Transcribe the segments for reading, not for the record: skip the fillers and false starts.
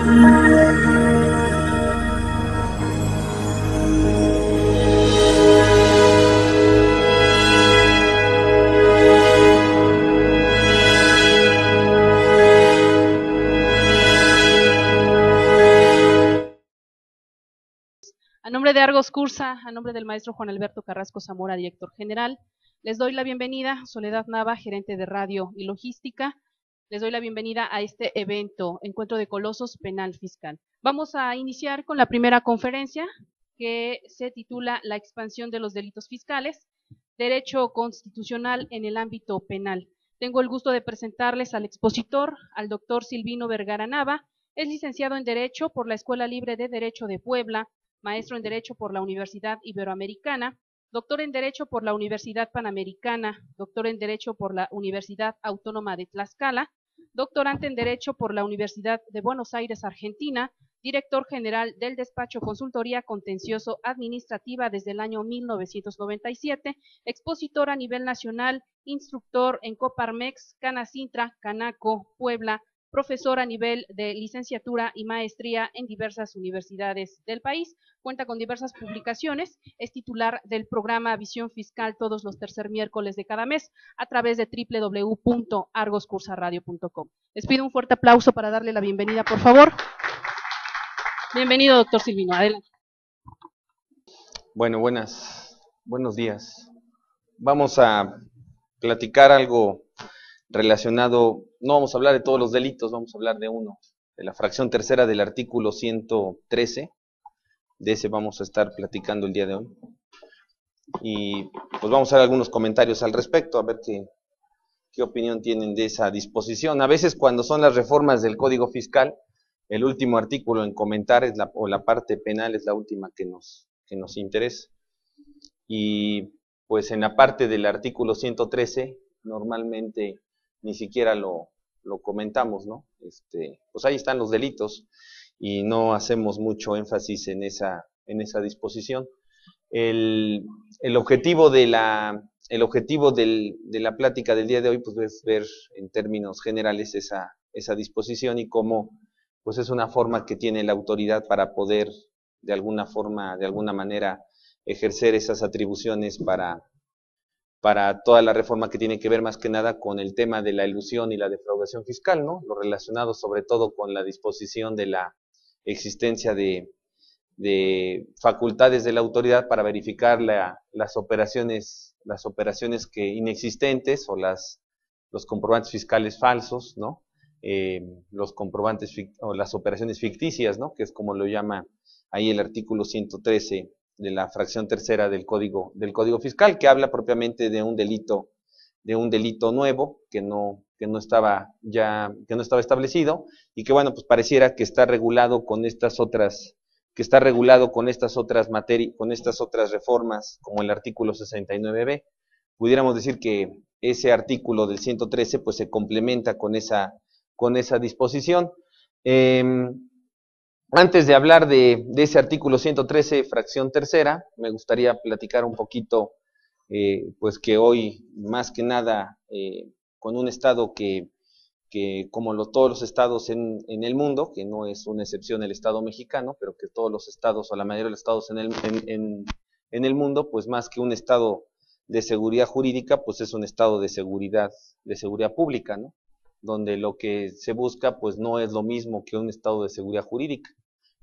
A nombre de Argos Cursa, a nombre del maestro Juan Alberto Carrasco Zamora, director general, les doy la bienvenida, Soledad Nava, gerente de radio y logística, les doy la bienvenida a este evento, Encuentro de Colosos Penal Fiscal. Vamos a iniciar con la primera conferencia, que se titula La expansión de los delitos fiscales, Derecho Constitucional en el ámbito penal. Tengo el gusto de presentarles al expositor, al doctor Silvino Vergara Nava. Es licenciado en Derecho por la Escuela Libre de Derecho de Puebla, maestro en Derecho por la Universidad Iberoamericana, doctor en Derecho por la Universidad Panamericana, doctor en Derecho por la Universidad Autónoma de Tlaxcala, doctorante en Derecho por la Universidad de Buenos Aires, Argentina, director general del despacho Consultoría Contencioso Administrativa desde el año 1997, expositor a nivel nacional, instructor en Coparmex, Canacintra, Canaco, Puebla, profesor a nivel de licenciatura y maestría en diversas universidades del país, cuenta con diversas publicaciones, es titular del programa Visión Fiscal todos los tercer miércoles de cada mes a través de www.argoscursaradio.com. Les pido un fuerte aplauso para darle la bienvenida, por favor. Bienvenido, doctor Silvino, adelante. Bueno, buenos días. Vamos a platicar algo relacionado, no vamos a hablar de todos los delitos, vamos a hablar de uno, de la fracción tercera del artículo 113, de ese vamos a estar platicando el día de hoy. Y pues vamos a hacer algunos comentarios al respecto, a ver qué opinión tienen de esa disposición. A veces cuando son las reformas del Código Fiscal, el último artículo en comentar es la parte penal es la última que nos interesa. Y pues en la parte del artículo 113, normalmente ni siquiera lo comentamos, ¿no? Pues ahí están los delitos y no hacemos mucho énfasis en esa disposición. El objetivo de la plática del día de hoy pues es ver en términos generales esa disposición y cómo pues es una forma que tiene la autoridad para poder de alguna manera ejercer esas atribuciones para toda la reforma que tiene que ver más que nada con el tema de la elusión y la defraudación fiscal, ¿no? Lo relacionado sobre todo con la disposición de la existencia de facultades de la autoridad para verificar las operaciones que inexistentes o los comprobantes fiscales falsos, ¿no? Los comprobantes o las operaciones ficticias, ¿no? Que es como lo llama ahí el artículo 113 de la fracción tercera del Código Fiscal, que habla propiamente de un delito nuevo que no estaba establecido y que bueno, pues pareciera que está regulado con estas otras reformas, como el artículo 69b. Pudiéramos decir que ese artículo del 113 pues se complementa con esa disposición. Antes de hablar de ese artículo 113, fracción tercera, me gustaría platicar un poquito, pues que hoy, más que nada, con un estado que como todos los estados en el mundo, que no es una excepción el estado mexicano, pero que todos los estados, o la mayoría de los estados en el mundo, pues más que un estado de seguridad jurídica, pues es un estado de seguridad pública, ¿no? Donde lo que se busca pues no es lo mismo que un estado de seguridad jurídica.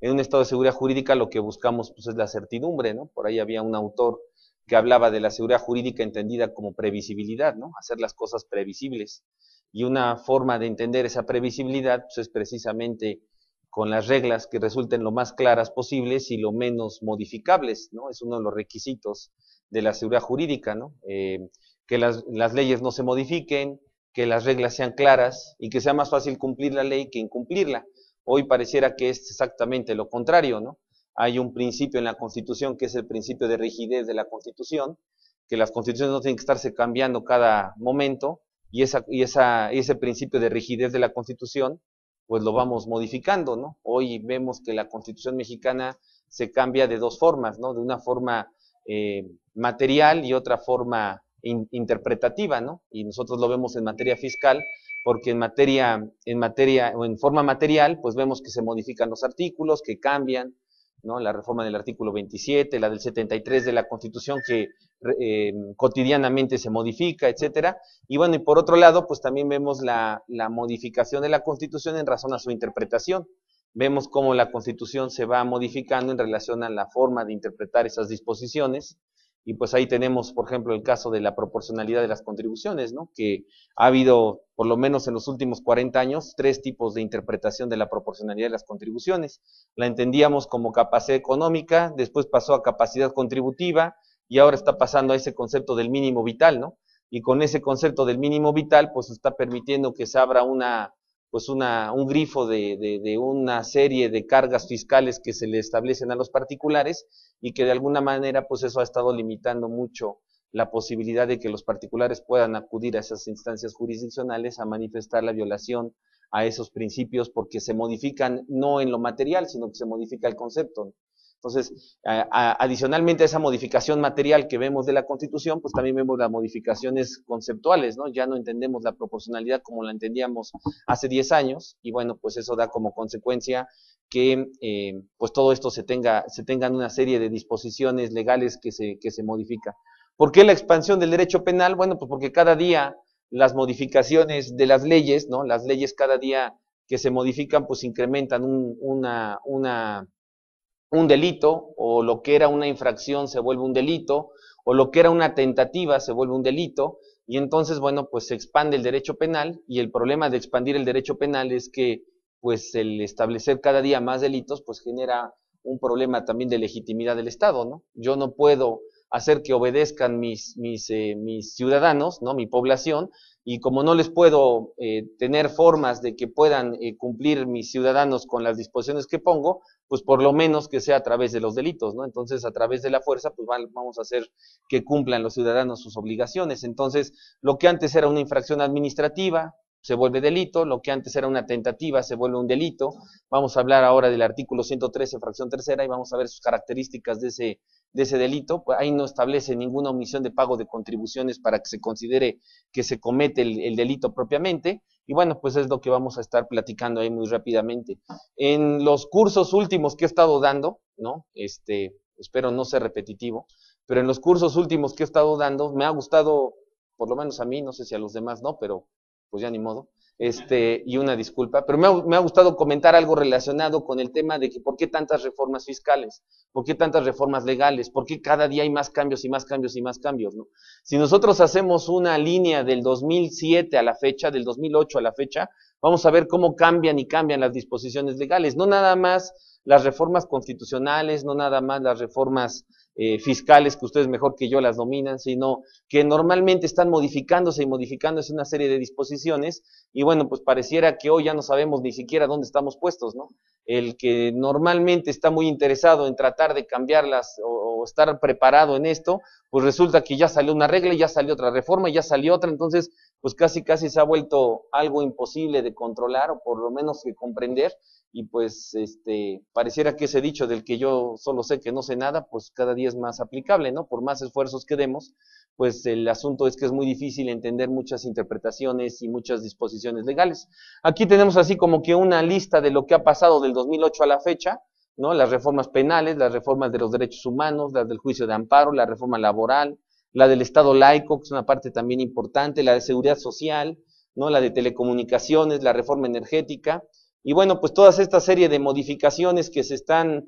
En un estado de seguridad jurídica lo que buscamos pues es la certidumbre, ¿no? Por ahí había un autor que hablaba de la seguridad jurídica entendida como previsibilidad, ¿no? Hacer las cosas previsibles. Y una forma de entender esa previsibilidad pues es precisamente con las reglas que resulten lo más claras posibles y lo menos modificables, ¿no? Es uno de los requisitos de la seguridad jurídica, ¿no? Que las leyes no se modifiquen, que las reglas sean claras y que sea más fácil cumplir la ley que incumplirla. Hoy pareciera que es exactamente lo contrario, ¿no? Hay un principio en la Constitución que es el principio de rigidez de la Constitución, que las constituciones no tienen que estarse cambiando cada momento, y ese principio de rigidez de la Constitución, pues lo vamos modificando, ¿no? Hoy vemos que la Constitución mexicana se cambia de dos formas, ¿no? De una forma material y otra forma interpretativa, ¿no? Y nosotros lo vemos en materia fiscal, porque en forma material, pues vemos que se modifican los artículos, que cambian, ¿no? La reforma del artículo 27, la del 73 de la Constitución, que cotidianamente se modifica, etcétera. Y bueno, y por otro lado, pues también vemos la modificación de la Constitución en razón a su interpretación. Vemos cómo la Constitución se va modificando en relación a la forma de interpretar esas disposiciones. Y pues ahí tenemos, por ejemplo, el caso de la proporcionalidad de las contribuciones, ¿no? Que ha habido, por lo menos en los últimos 40 años, 3 tipos de interpretación de la proporcionalidad de las contribuciones. La entendíamos como capacidad económica, después pasó a capacidad contributiva, y ahora está pasando a ese concepto del mínimo vital, ¿no? Y con ese concepto del mínimo vital, pues está permitiendo que se abra un grifo de una serie de cargas fiscales que se le establecen a los particulares, y que de alguna manera pues eso ha estado limitando mucho la posibilidad de que los particulares puedan acudir a esas instancias jurisdiccionales a manifestar la violación a esos principios, porque se modifican no en lo material, sino que se modifica el concepto. Entonces, adicionalmente a esa modificación material que vemos de la Constitución, pues también vemos las modificaciones conceptuales, ¿no? Ya no entendemos la proporcionalidad como la entendíamos hace 10 años, y bueno, pues eso da como consecuencia que pues todo esto se tengan una serie de disposiciones legales que se modifica. ¿Por qué la expansión del derecho penal? Bueno, pues porque cada día las modificaciones de las leyes, ¿no? Las leyes cada día que se modifican, pues incrementan un delito, o lo que era una infracción se vuelve un delito, o lo que era una tentativa se vuelve un delito, y entonces, bueno, pues se expande el derecho penal, y el problema de expandir el derecho penal es que, pues el establecer cada día más delitos, pues genera un problema también de legitimidad del Estado, ¿no? Yo no puedo hacer que obedezcan mis ciudadanos, ¿no? Mi población, y como no les puedo tener formas de que puedan cumplir mis ciudadanos con las disposiciones que pongo, pues por lo menos que sea a través de los delitos, ¿no? Entonces, a través de la fuerza, pues vamos a hacer que cumplan los ciudadanos sus obligaciones. Entonces, lo que antes era una infracción administrativa se vuelve delito, lo que antes era una tentativa se vuelve un delito. Vamos a hablar ahora del artículo 113, fracción tercera, y vamos a ver sus características de ese delito. Pues ahí no establece ninguna omisión de pago de contribuciones para que se considere que se comete el delito propiamente. Y bueno, pues es lo que vamos a estar platicando ahí muy rápidamente. En los cursos últimos que he estado dando, ¿no? Espero no ser repetitivo, pero en los cursos últimos que he estado dando, me ha gustado, por lo menos a mí, no sé si a los demás no, pero pues ya ni modo, y una disculpa, pero me ha gustado comentar algo relacionado con el tema de que por qué tantas reformas fiscales, por qué tantas reformas legales, por qué cada día hay más cambios y más cambios y más cambios, ¿no? Si nosotros hacemos una línea del 2007 a la fecha, del 2008 a la fecha, vamos a ver cómo cambian y cambian las disposiciones legales, no nada más las reformas constitucionales, no nada más las reformas fiscales, que ustedes mejor que yo las dominan, sino que normalmente están modificándose y modificándose una serie de disposiciones, y bueno, pues pareciera que hoy ya no sabemos ni siquiera dónde estamos puestos, ¿no? El que normalmente está muy interesado en tratar de cambiarlas o estar preparado en esto, pues resulta que ya salió una regla, y ya salió otra reforma, y ya salió otra, entonces pues casi se ha vuelto algo imposible de controlar, o por lo menos de comprender. Y pues pareciera que ese dicho del que yo solo sé que no sé nada, pues cada día es más aplicable, ¿no? Por más esfuerzos que demos, pues el asunto es que es muy difícil entender muchas interpretaciones y muchas disposiciones legales. Aquí tenemos así como que una lista de lo que ha pasado del 2008 a la fecha, ¿no? Las reformas penales, las reformas de los derechos humanos, las del juicio de amparo, la reforma laboral, la del Estado laico, que es una parte también importante, la de seguridad social, ¿no? La de telecomunicaciones, la reforma energética. Y bueno, pues toda esta serie de modificaciones que se están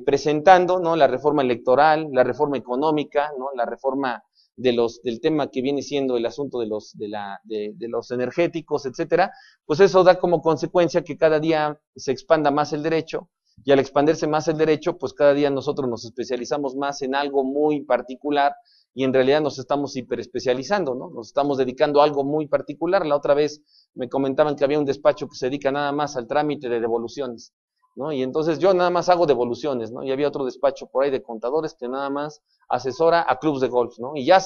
presentando, ¿no? La reforma electoral, la reforma económica, ¿no? La reforma del tema que viene siendo el asunto de los energéticos, etcétera, pues eso da como consecuencia que cada día se expanda más el derecho, y al expandirse más el derecho, pues cada día nosotros nos especializamos más en algo muy particular, y en realidad nos estamos hiperespecializando, ¿no? Nos estamos dedicando a algo muy particular. La otra vez me comentaban que había un despacho que se dedica nada más al trámite de devoluciones, ¿no? Y entonces yo nada más hago devoluciones, ¿no? Y había otro despacho por ahí de contadores que nada más asesora a clubes de golf, ¿no? Y ya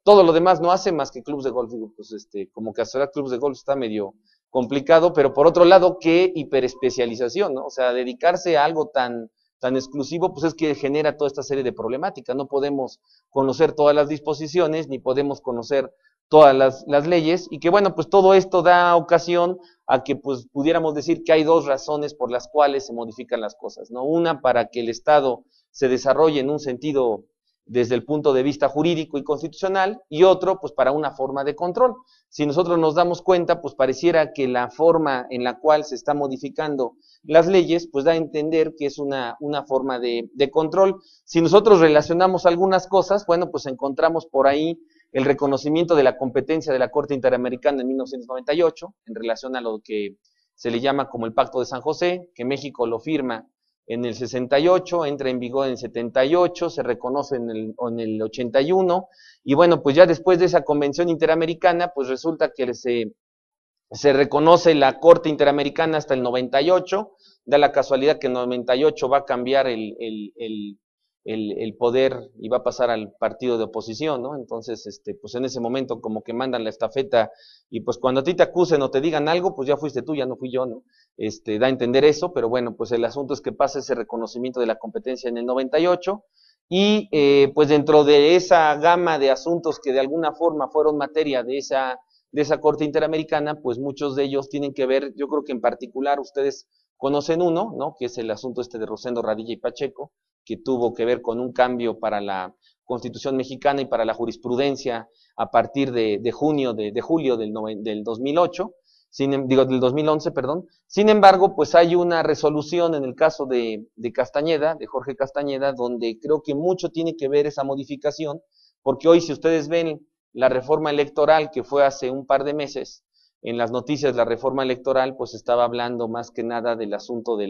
todo lo demás no hace más que clubes de golf. Digo, pues como que asesorar clubes de golf está medio complicado, pero por otro lado, qué hiperespecialización, ¿no? O sea, dedicarse a algo tan exclusivo, pues es que genera toda esta serie de problemáticas. No podemos conocer todas las disposiciones, ni podemos conocer todas las leyes, y que bueno, pues todo esto da ocasión a que pues pudiéramos decir que hay dos razones por las cuales se modifican las cosas, ¿no? Una, para que el Estado se desarrolle en un sentido desde el punto de vista jurídico y constitucional, y otro, pues para una forma de control. Si nosotros nos damos cuenta, pues pareciera que la forma en la cual se está modificando las leyes, pues da a entender que es una forma de control. Si nosotros relacionamos algunas cosas, bueno, pues encontramos por ahí el reconocimiento de la competencia de la Corte Interamericana en 1998, en relación a lo que se le llama como el Pacto de San José, que México lo firma en el 68, entra en vigor en el 78, se reconoce en el 81, y bueno, pues ya después de esa convención interamericana, pues resulta que se reconoce la Corte Interamericana hasta el 98, da la casualidad que en el 98 va a cambiar el poder y va a pasar al partido de oposición, ¿no? Entonces, pues en ese momento como que mandan la estafeta, y pues cuando a ti te acusen o te digan algo, pues ya fuiste tú, ya no fui yo, ¿no? Da a entender eso, pero bueno, pues el asunto es que pasa ese reconocimiento de la competencia en el 98, y pues dentro de esa gama de asuntos que de alguna forma fueron materia de esa Corte Interamericana, pues muchos de ellos tienen que ver, yo creo que en particular ustedes conocen uno, ¿no? Que es el asunto de Rosendo Radilla y Pacheco, que tuvo que ver con un cambio para la Constitución mexicana y para la jurisprudencia a partir de julio del 2008, del 2011, perdón. Sin embargo, pues hay una resolución en el caso de Castañeda, de Jorge Castañeda, donde creo que mucho tiene que ver esa modificación, porque hoy si ustedes ven la reforma electoral que fue hace un par de meses, en las noticias la reforma electoral pues estaba hablando más que nada del asunto de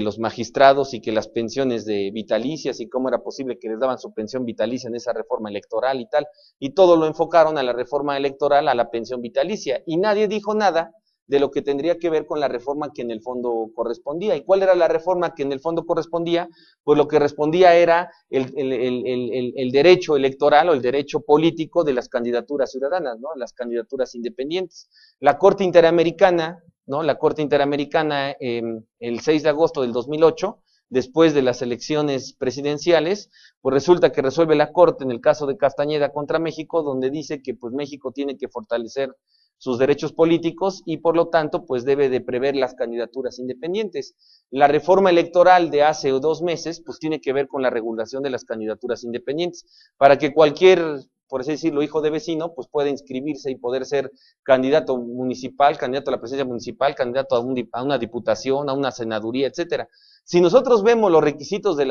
los magistrados, y que las pensiones de vitalicias y cómo era posible que les daban su pensión vitalicia en esa reforma electoral y tal, y todo lo enfocaron a la reforma electoral, a la pensión vitalicia, y nadie dijo nada de lo que tendría que ver con la reforma que en el fondo correspondía. ¿Y cuál era la reforma que en el fondo correspondía? Pues lo que respondía era el derecho electoral o el derecho político de las candidaturas ciudadanas, ¿no? Las candidaturas independientes. La Corte Interamericana, ¿no? La Corte Interamericana, el 6 de agosto del 2008, después de las elecciones presidenciales, pues resulta que resuelve la Corte en el caso de Castañeda contra México, donde dice que pues México tiene que fortalecer sus derechos políticos y por lo tanto pues debe de prever las candidaturas independientes. La reforma electoral de hace 2 meses pues tiene que ver con la regulación de las candidaturas independientes, para que cualquier, por así decirlo, hijo de vecino, pues pueda inscribirse y poder ser candidato municipal, candidato a la presidencia municipal, candidato a una diputación, a una senaduría, etcétera. Si nosotros vemos los requisitos de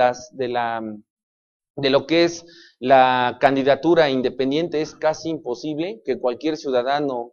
lo que es la candidatura independiente, es casi imposible que cualquier ciudadano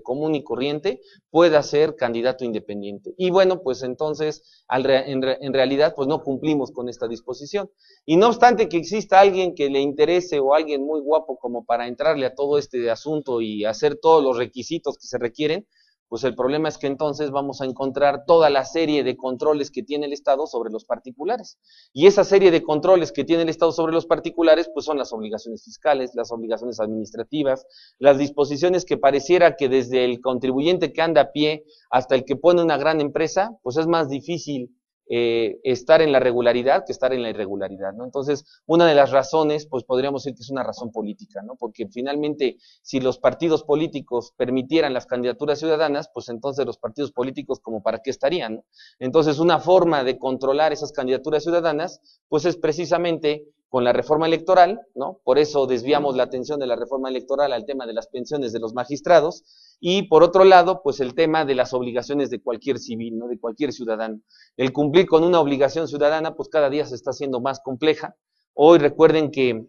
común y corriente pueda ser candidato independiente. Y bueno, pues entonces, en realidad, pues no cumplimos con esta disposición. Y no obstante que exista alguien que le interese o alguien muy guapo como para entrarle a todo este asunto y hacer todos los requisitos que se requieren, pues el problema es que entonces vamos a encontrar toda la serie de controles que tiene el Estado sobre los particulares. Y esa serie de controles que tiene el Estado sobre los particulares, pues son las obligaciones fiscales, las obligaciones administrativas, las disposiciones que pareciera que desde el contribuyente que anda a pie hasta el que pone una gran empresa, pues es más difícil estar en la regularidad que estar en la irregularidad, ¿no? Entonces, una de las razones, pues podríamos decir que es una razón política, ¿no? Porque finalmente, si los partidos políticos permitieran las candidaturas ciudadanas, pues entonces los partidos políticos como para qué estarían, ¿no? Entonces, una forma de controlar esas candidaturas ciudadanas, pues es precisamente con la reforma electoral, ¿no? Por eso desviamos la atención de la reforma electoral al tema de las pensiones de los magistrados, y por otro lado, pues el tema de las obligaciones de cualquier civil, ¿no? De cualquier ciudadano. El cumplir con una obligación ciudadana, pues cada día se está haciendo más compleja. Hoy recuerden que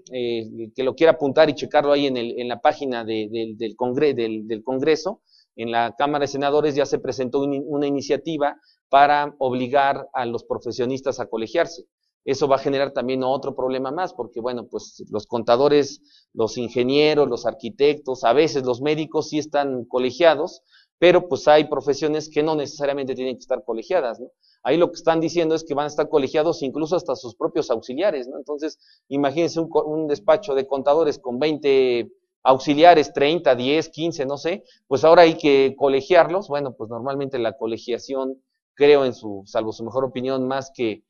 lo quiera apuntar y checarlo ahí en la página del Congreso, en la Cámara de Senadores ya se presentó una iniciativa para obligar a los profesionistas a colegiarse. Eso va a generar también otro problema más, porque bueno, pues los contadores, los ingenieros, los arquitectos, a veces los médicos sí están colegiados, pero pues hay profesiones que no necesariamente tienen que estar colegiadas, ¿no? Ahí lo que están diciendo es que van a estar colegiados incluso hasta sus propios auxiliares, ¿no? Entonces, imagínense un despacho de contadores con 20 auxiliares, 30, 10, 15, no sé, pues ahora hay que colegiarlos. Bueno, pues normalmente la colegiación, creo salvo su mejor opinión, más que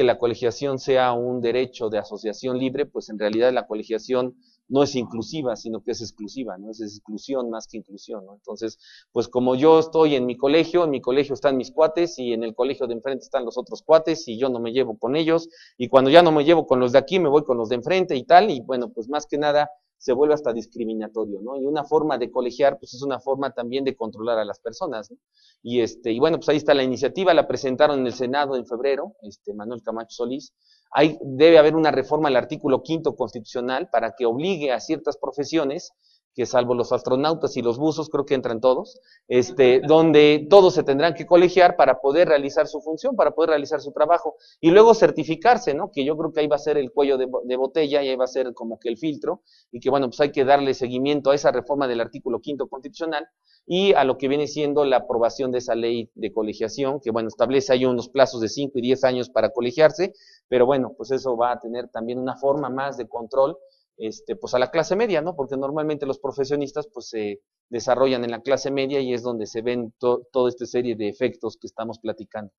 la colegiación sea un derecho de asociación libre, pues en realidad la colegiación no es inclusiva, sino que es exclusiva, ¿no? Es exclusión más que inclusión, ¿no? Entonces, pues como yo estoy en mi colegio están mis cuates, y en el colegio de enfrente están los otros cuates, y yo no me llevo con ellos, y cuando ya no me llevo con los de aquí, me voy con los de enfrente y tal, y bueno, pues más que nada se vuelve hasta discriminatorio, ¿no? Y una forma de colegiar, pues es una forma también de controlar a las personas, ¿no? Y bueno, pues ahí está la iniciativa, la presentaron en el Senado en febrero, Manuel Camacho Solís. Debe haber una reforma al artículo 5º constitucional para que obligue a ciertas profesiones, que salvo los astronautas y los buzos, creo que entran todos, donde todos se tendrán que colegiar para poder realizar su función, para poder realizar su trabajo, y luego certificarse, ¿no? Que yo creo que ahí va a ser el cuello de botella, y ahí va a ser como que el filtro, y que bueno, pues hay que darle seguimiento a esa reforma del artículo 5º constitucional, y a lo que viene siendo la aprobación de esa ley de colegiación, que bueno, establece ahí unos plazos de 5 y 10 años para colegiarse, pero bueno, pues eso va a tener también una forma más de control, pues a la clase media, ¿no? Porque normalmente los profesionistas pues se desarrollan en la clase media, y es donde se ven toda esta serie de efectos que estamos platicando.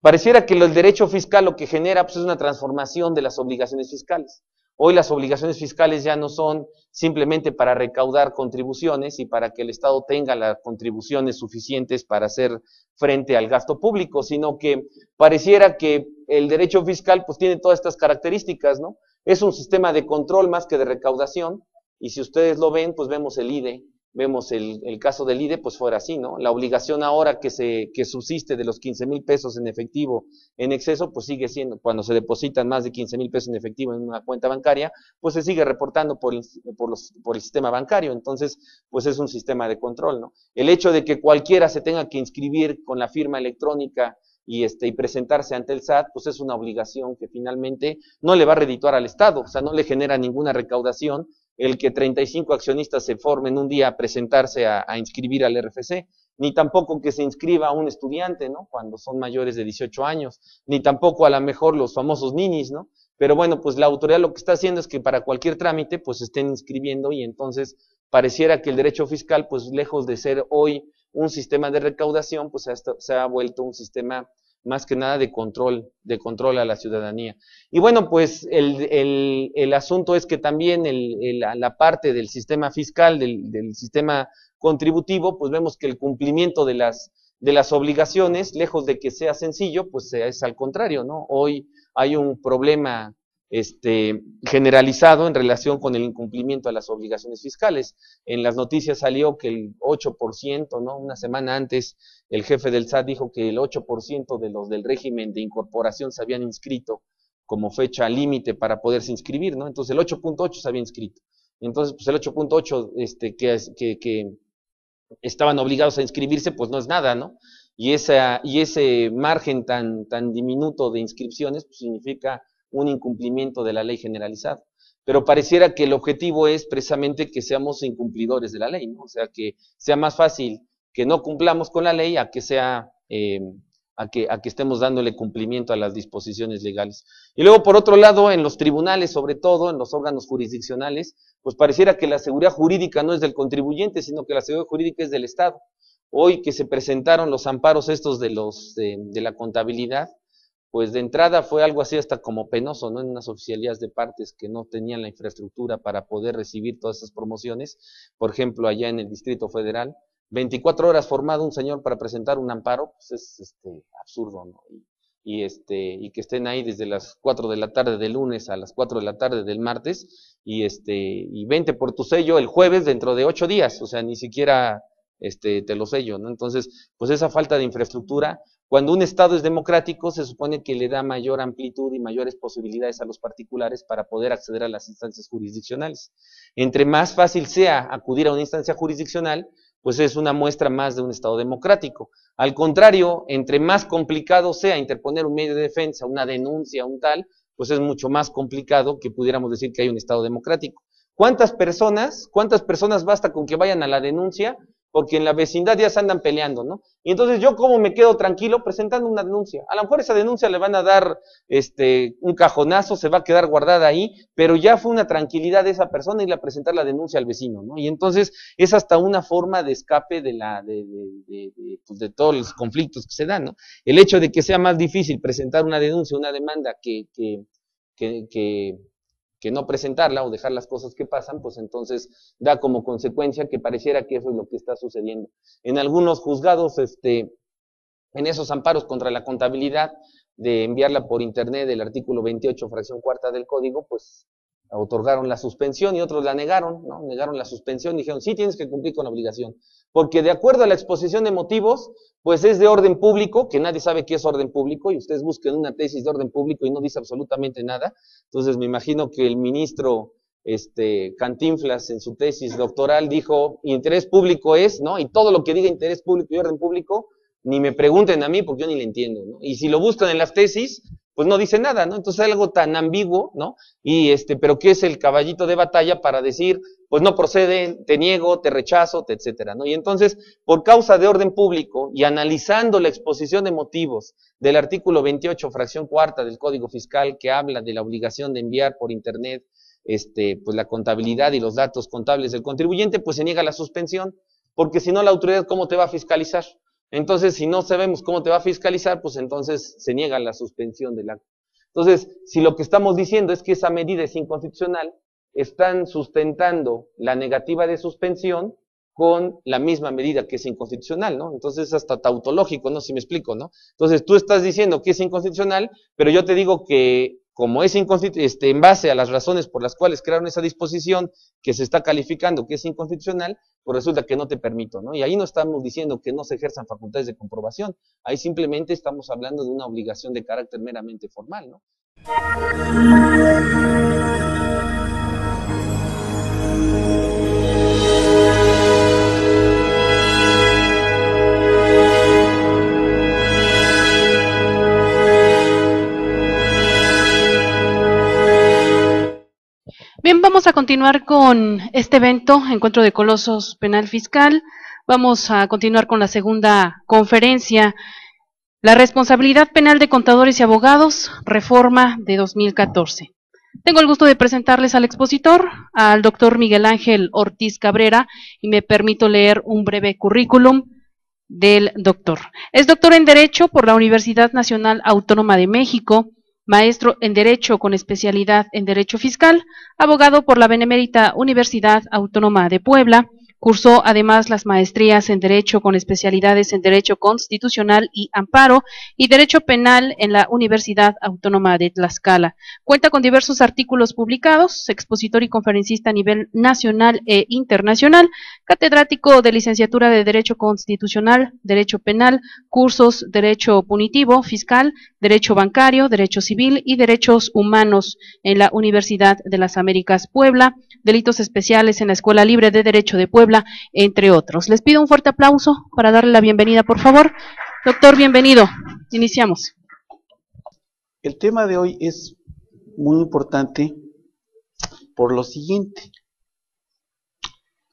Pareciera que el derecho fiscal lo que genera pues es una transformación de las obligaciones fiscales. Hoy las obligaciones fiscales ya no son simplemente para recaudar contribuciones y para que el Estado tenga las contribuciones suficientes para hacer frente al gasto público, sino que pareciera que el derecho fiscal pues tiene todas estas características, ¿no? Es un sistema de control más que de recaudación, y si ustedes lo ven, pues vemos el IDE, vemos el caso del IDE, pues fuera así, ¿no? La obligación ahora que subsiste de los 15,000 pesos en efectivo en exceso, pues sigue siendo, cuando se depositan más de 15,000 pesos en efectivo en una cuenta bancaria, pues se sigue reportando por el sistema bancario. Entonces, pues es un sistema de control, ¿no? El hecho de que cualquiera se tenga que inscribir con la firma electrónica y presentarse ante el SAT, pues es una obligación que finalmente no le va a redituar al Estado, o sea, no le genera ninguna recaudación el que 35 accionistas se formen un día a presentarse a inscribir al RFC, ni tampoco que se inscriba un estudiante, ¿no? Cuando son mayores de 18 años, ni tampoco a lo mejor los famosos ninis, ¿no? Pero bueno, pues la autoridad lo que está haciendo es que para cualquier trámite, pues se estén inscribiendo, y entonces pareciera que el derecho fiscal, pues lejos de ser hoy un sistema de recaudación, pues se ha vuelto un sistema más que nada de control a la ciudadanía. Y bueno, pues el asunto es que también la parte del sistema fiscal, del sistema contributivo, pues vemos que el cumplimiento de las obligaciones, lejos de que sea sencillo, pues es al contrario, ¿no? Hoy hay un problema generalizado en relación con el incumplimiento de las obligaciones fiscales. En las noticias salió que el 8%, ¿no? Una semana antes, el jefe del SAT dijo que el 8% de los del régimen de incorporación se habían inscrito como fecha límite para poderse inscribir, ¿no? Entonces el 8.8 se había inscrito. Entonces, pues el 8.8 que estaban obligados a inscribirse, pues no es nada, ¿no? Y ese margen tan diminuto de inscripciones, pues significa un incumplimiento de la ley generalizada. Pero pareciera que el objetivo es precisamente que seamos incumplidores de la ley, ¿no? O sea, que sea más fácil que no cumplamos con la ley a que estemos dándole cumplimiento a las disposiciones legales. Y luego, por otro lado, en los tribunales, sobre todo en los órganos jurisdiccionales, pues pareciera que la seguridad jurídica no es del contribuyente, sino que la seguridad jurídica es del Estado. Hoy que se presentaron los amparos estos de la contabilidad, pues de entrada fue algo así hasta como penoso, ¿no? En unas oficialías de partes que no tenían la infraestructura para poder recibir todas esas promociones. Por ejemplo, allá en el Distrito Federal, 24 horas formado un señor para presentar un amparo, pues es absurdo, ¿no? Y que estén ahí desde las 4 de la tarde del lunes a las 4 de la tarde del martes, y vente por tu sello el jueves dentro de 8 días, o sea, ni siquiera te lo sello, ¿no? Entonces, pues esa falta de infraestructura, cuando un Estado es democrático, se supone que le da mayor amplitud y mayores posibilidades a los particulares para poder acceder a las instancias jurisdiccionales. Entre más fácil sea acudir a una instancia jurisdiccional, pues es una muestra más de un Estado democrático. Al contrario, entre más complicado sea interponer un medio de defensa, una denuncia, un tal, pues es mucho más complicado que pudiéramos decir que hay un Estado democrático. ¿Cuántas personas basta con que vayan a la denuncia? Porque en la vecindad ya se andan peleando, ¿no? Y entonces yo como me quedo tranquilo presentando una denuncia. A lo mejor esa denuncia le van a dar un cajonazo, se va a quedar guardada ahí, pero ya fue una tranquilidad de esa persona ir a presentar la denuncia al vecino, ¿no? Y entonces es hasta una forma de escape de todos los conflictos que se dan, ¿no? El hecho de que sea más difícil presentar una denuncia, una demanda que no presentarla o dejar las cosas que pasan, pues entonces da como consecuencia que pareciera que eso es lo que está sucediendo. En algunos juzgados, en esos amparos contra la contabilidad de enviarla por internet, el artículo 28, fracción cuarta del código, pues otorgaron la suspensión y otros la negaron, ¿no? Negaron la suspensión y dijeron, sí, tienes que cumplir con la obligación. Porque de acuerdo a la exposición de motivos, pues es de orden público, que nadie sabe qué es orden público, y ustedes busquen una tesis de orden público y no dice absolutamente nada. Entonces me imagino que el ministro Cantinflas en su tesis doctoral dijo, interés público es, ¿no? Y todo lo que diga interés público y orden público, ni me pregunten a mí porque yo ni le entiendo, ¿no? Y si lo buscan en las tesis, pues no dice nada, ¿no? Entonces es algo tan ambiguo, ¿no? Y pero ¿qué es el caballito de batalla para decir, pues no procede, te niego, te rechazo, etcétera, ¿no? Y entonces, por causa de orden público y analizando la exposición de motivos del artículo 28, fracción cuarta del Código Fiscal, que habla de la obligación de enviar por internet, pues la contabilidad y los datos contables del contribuyente, pues se niega la suspensión, porque si no la autoridad, ¿cómo te va a fiscalizar? Entonces, si no sabemos cómo te va a fiscalizar, pues entonces se niega la suspensión del acto. Entonces, si lo que estamos diciendo es que esa medida es inconstitucional, están sustentando la negativa de suspensión con la misma medida que es inconstitucional, ¿no? Entonces es hasta tautológico, ¿no? Si me explico, ¿no? Entonces tú estás diciendo que es inconstitucional, pero yo te digo que como es inconstitucional, en base a las razones por las cuales crearon esa disposición que se está calificando que es inconstitucional, pues resulta que no te permito, ¿no? Y ahí no estamos diciendo que no se ejerzan facultades de comprobación, ahí simplemente estamos hablando de una obligación de carácter meramente formal, ¿no? Bien, vamos a continuar con este evento, Encuentro de Colosos Penal Fiscal. Vamos a continuar con la segunda conferencia, la responsabilidad penal de contadores y abogados, reforma de 2014. Tengo el gusto de presentarles al expositor, al doctor Miguel Ángel Ortiz Cabrera, y me permito leer un breve currículum del doctor. Es doctor en Derecho por la Universidad Nacional Autónoma de México, maestro en Derecho con especialidad en Derecho Fiscal, abogado por la Benemérita Universidad Autónoma de Puebla, cursó además las maestrías en Derecho con especialidades en Derecho Constitucional y Amparo y Derecho Penal en la Universidad Autónoma de Tlaxcala. Cuenta con diversos artículos publicados, expositor y conferencista a nivel nacional e internacional, catedrático de licenciatura de Derecho Constitucional, Derecho Penal, cursos Derecho Punitivo, Fiscal, Derecho Bancario, Derecho Civil y Derechos Humanos en la Universidad de las Américas Puebla, delitos especiales en la Escuela Libre de Derecho de Puebla, entre otros. Les pido un fuerte aplauso para darle la bienvenida, por favor. Doctor, bienvenido. Iniciamos. El tema de hoy es muy importante por lo siguiente.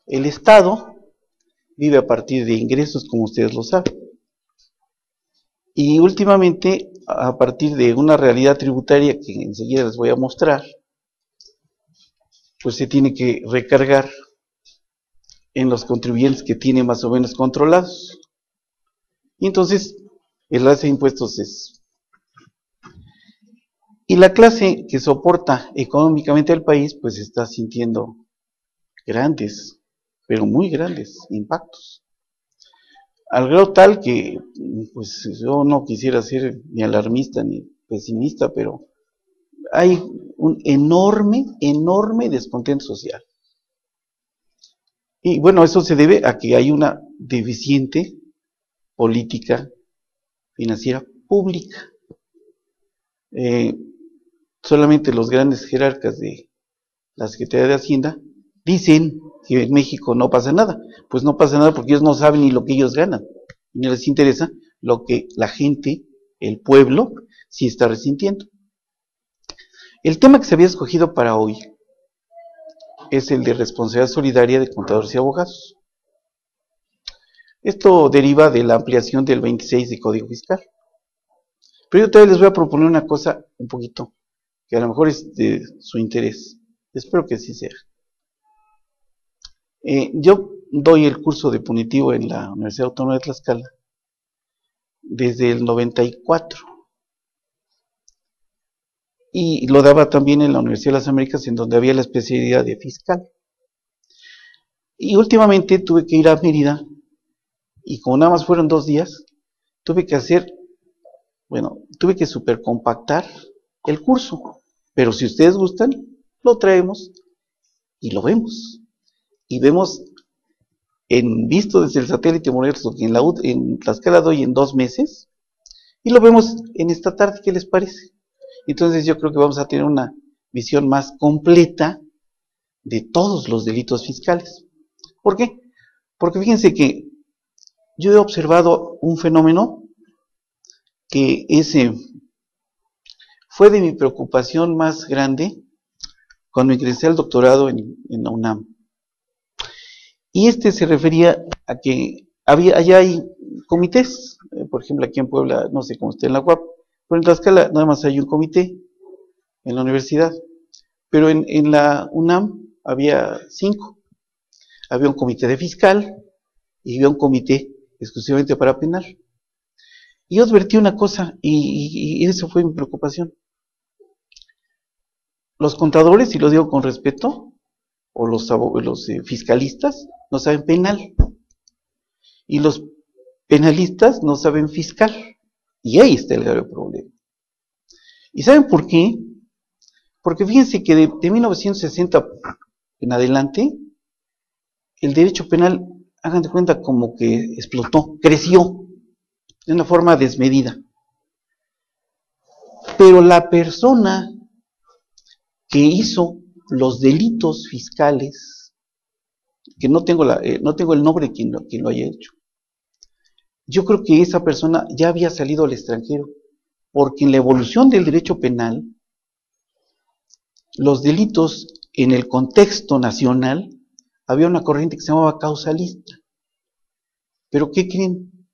El Estado vive a partir de ingresos, como ustedes lo saben. Y últimamente, a partir de una realidad tributaria que enseguida les voy a mostrar, pues se tiene que recargar en los contribuyentes que tiene más o menos controlados. Y entonces, el alza de impuestos es... Y la clase que soporta económicamente al país, pues está sintiendo grandes, pero muy grandes impactos. Al grado tal que, pues yo no quisiera ser ni alarmista ni pesimista, pero hay un enorme descontento social. Y bueno, eso se debe a que hay una deficiente política financiera pública. Solamente los grandes jerarcas de la Secretaría de Hacienda dicen que en México no pasa nada. Pues no pasa nada porque ellos no saben ni lo que ellos ganan. Y no les interesa lo que la gente, el pueblo, sí está resintiendo. El tema que se había escogido para hoy es el de responsabilidad solidaria de contadores y abogados. Esto deriva de la ampliación del 26 de Código Fiscal. Pero yo todavía les voy a proponer una cosa un poquito, que a lo mejor es de su interés. Espero que sí sea. Yo doy el curso de punitivo en la Universidad Autónoma de Tlaxcala desde el 94. y lo daba también en la Universidad de las Américas, en donde había la especialidad de fiscal. Y últimamente tuve que ir a Mérida, y como nada más fueron 2 días, tuve que supercompactar el curso. Pero si ustedes gustan, lo traemos y lo vemos. Y vemos visto desde el satélite Morelos, en Tlaxcala doy en 2 meses, y lo vemos en esta tarde, ¿qué les parece? Entonces yo creo que vamos a tener una visión más completa de todos los delitos fiscales. ¿Por qué? Porque fíjense que yo he observado un fenómeno que fue de mi preocupación más grande cuando ingresé al doctorado en la UNAM. Y se refería a que allá hay comités, por ejemplo aquí en Puebla, no sé cómo está en la UAP, pero en Tlaxcala nada más hay un comité en la universidad, pero en la UNAM había 5. Había un comité de fiscal y había un comité exclusivamente para penal. Y yo advertí una cosa, y eso fue mi preocupación. Los contadores, y lo digo con respeto, o los fiscalistas, no saben penal. Y los penalistas no saben fiscal. Y ahí está el grave problema. ¿Y saben por qué? Porque fíjense que de 1960 en adelante, el derecho penal, hagan de cuenta, como que explotó, creció de una forma desmedida. Pero la persona que hizo los delitos fiscales, que no tengo el nombre de quien lo haya hecho, yo creo que esa persona ya había salido al extranjero, porque en la evolución del derecho penal, los delitos en el contexto nacional, había una corriente que se llamaba causalista. Pero ¿qué creen?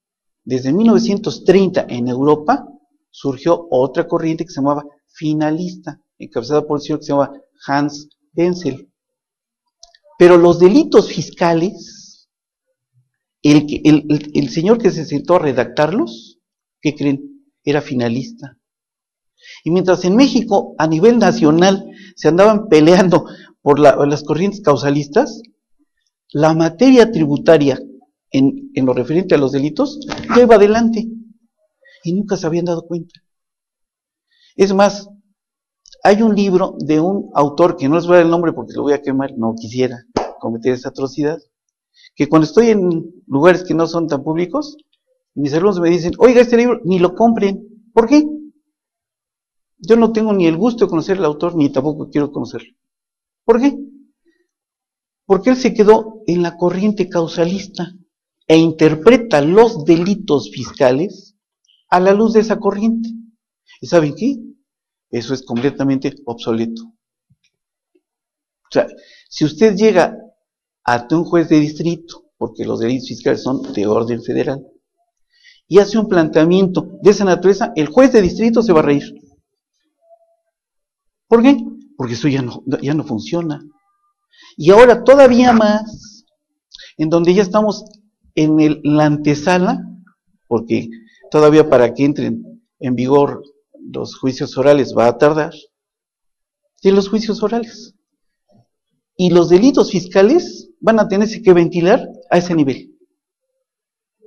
Desde 1930 en Europa surgió otra corriente que se llamaba finalista, encabezada por un señor que se llamaba Hans Wenzel. Pero los delitos fiscales, el señor que se sentó a redactarlos, ¿qué creen? Era finalista. Y mientras en México, a nivel nacional, se andaban peleando por las corrientes causalistas, la materia tributaria en lo referente a los delitos ya iba adelante y nunca se habían dado cuenta. Es más, hay un libro de un autor, que no les voy a dar el nombre porque lo voy a quemar, no quisiera cometer esa atrocidad, que cuando estoy en lugares que no son tan públicos, mis alumnos me dicen, oiga, este libro, ni lo compren. ¿Por qué? Yo no tengo ni el gusto de conocer al autor, ni tampoco quiero conocerlo. ¿Por qué? Porque él se quedó en la corriente causalista e interpreta los delitos fiscales a la luz de esa corriente. ¿Y saben qué? Eso es completamente obsoleto. O sea, si usted llega ante un juez de distrito, porque los delitos fiscales son de orden federal, y hace un planteamiento de esa naturaleza, el juez de distrito se va a reír. ¿Por qué? Porque eso ya no funciona. Y ahora todavía más, en donde ya estamos en la antesala, porque todavía para que entren en vigor los juicios orales va a tardar, de los juicios orales. Y los delitos fiscales van a tenerse que ventilar a ese nivel.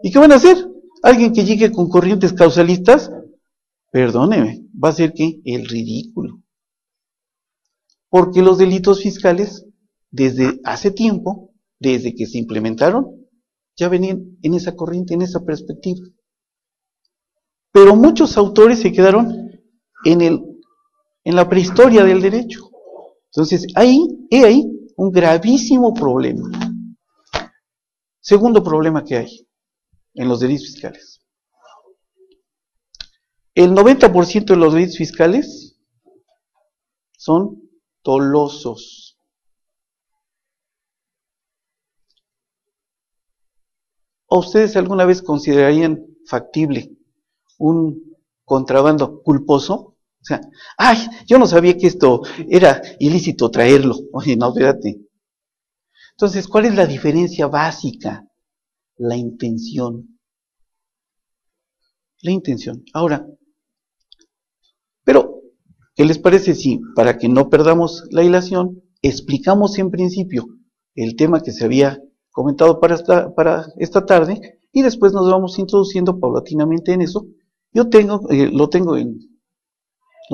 ¿Y qué van a hacer? Alguien que llegue con corrientes causalistas, perdóneme, va a ser ¿qué? El ridículo. Porque los delitos fiscales, desde hace tiempo, desde que se implementaron, ya venían en esa corriente, en esa perspectiva. Pero muchos autores se quedaron en la prehistoria del derecho. Entonces, he ahí un gravísimo problema. Segundo problema que hay en los delitos fiscales. El 90% de los delitos fiscales son dolosos. ¿O ustedes alguna vez considerarían factible un contrabando culposo? O sea, ¡ay! Yo no sabía que esto era ilícito traerlo. Oye, no, espérate. Entonces, ¿cuál es la diferencia básica? La intención. La intención. Ahora, pero ¿qué les parece si, para que no perdamos la hilación, explicamos en principio el tema que se había comentado para esta tarde y después nos vamos introduciendo paulatinamente en eso? Yo lo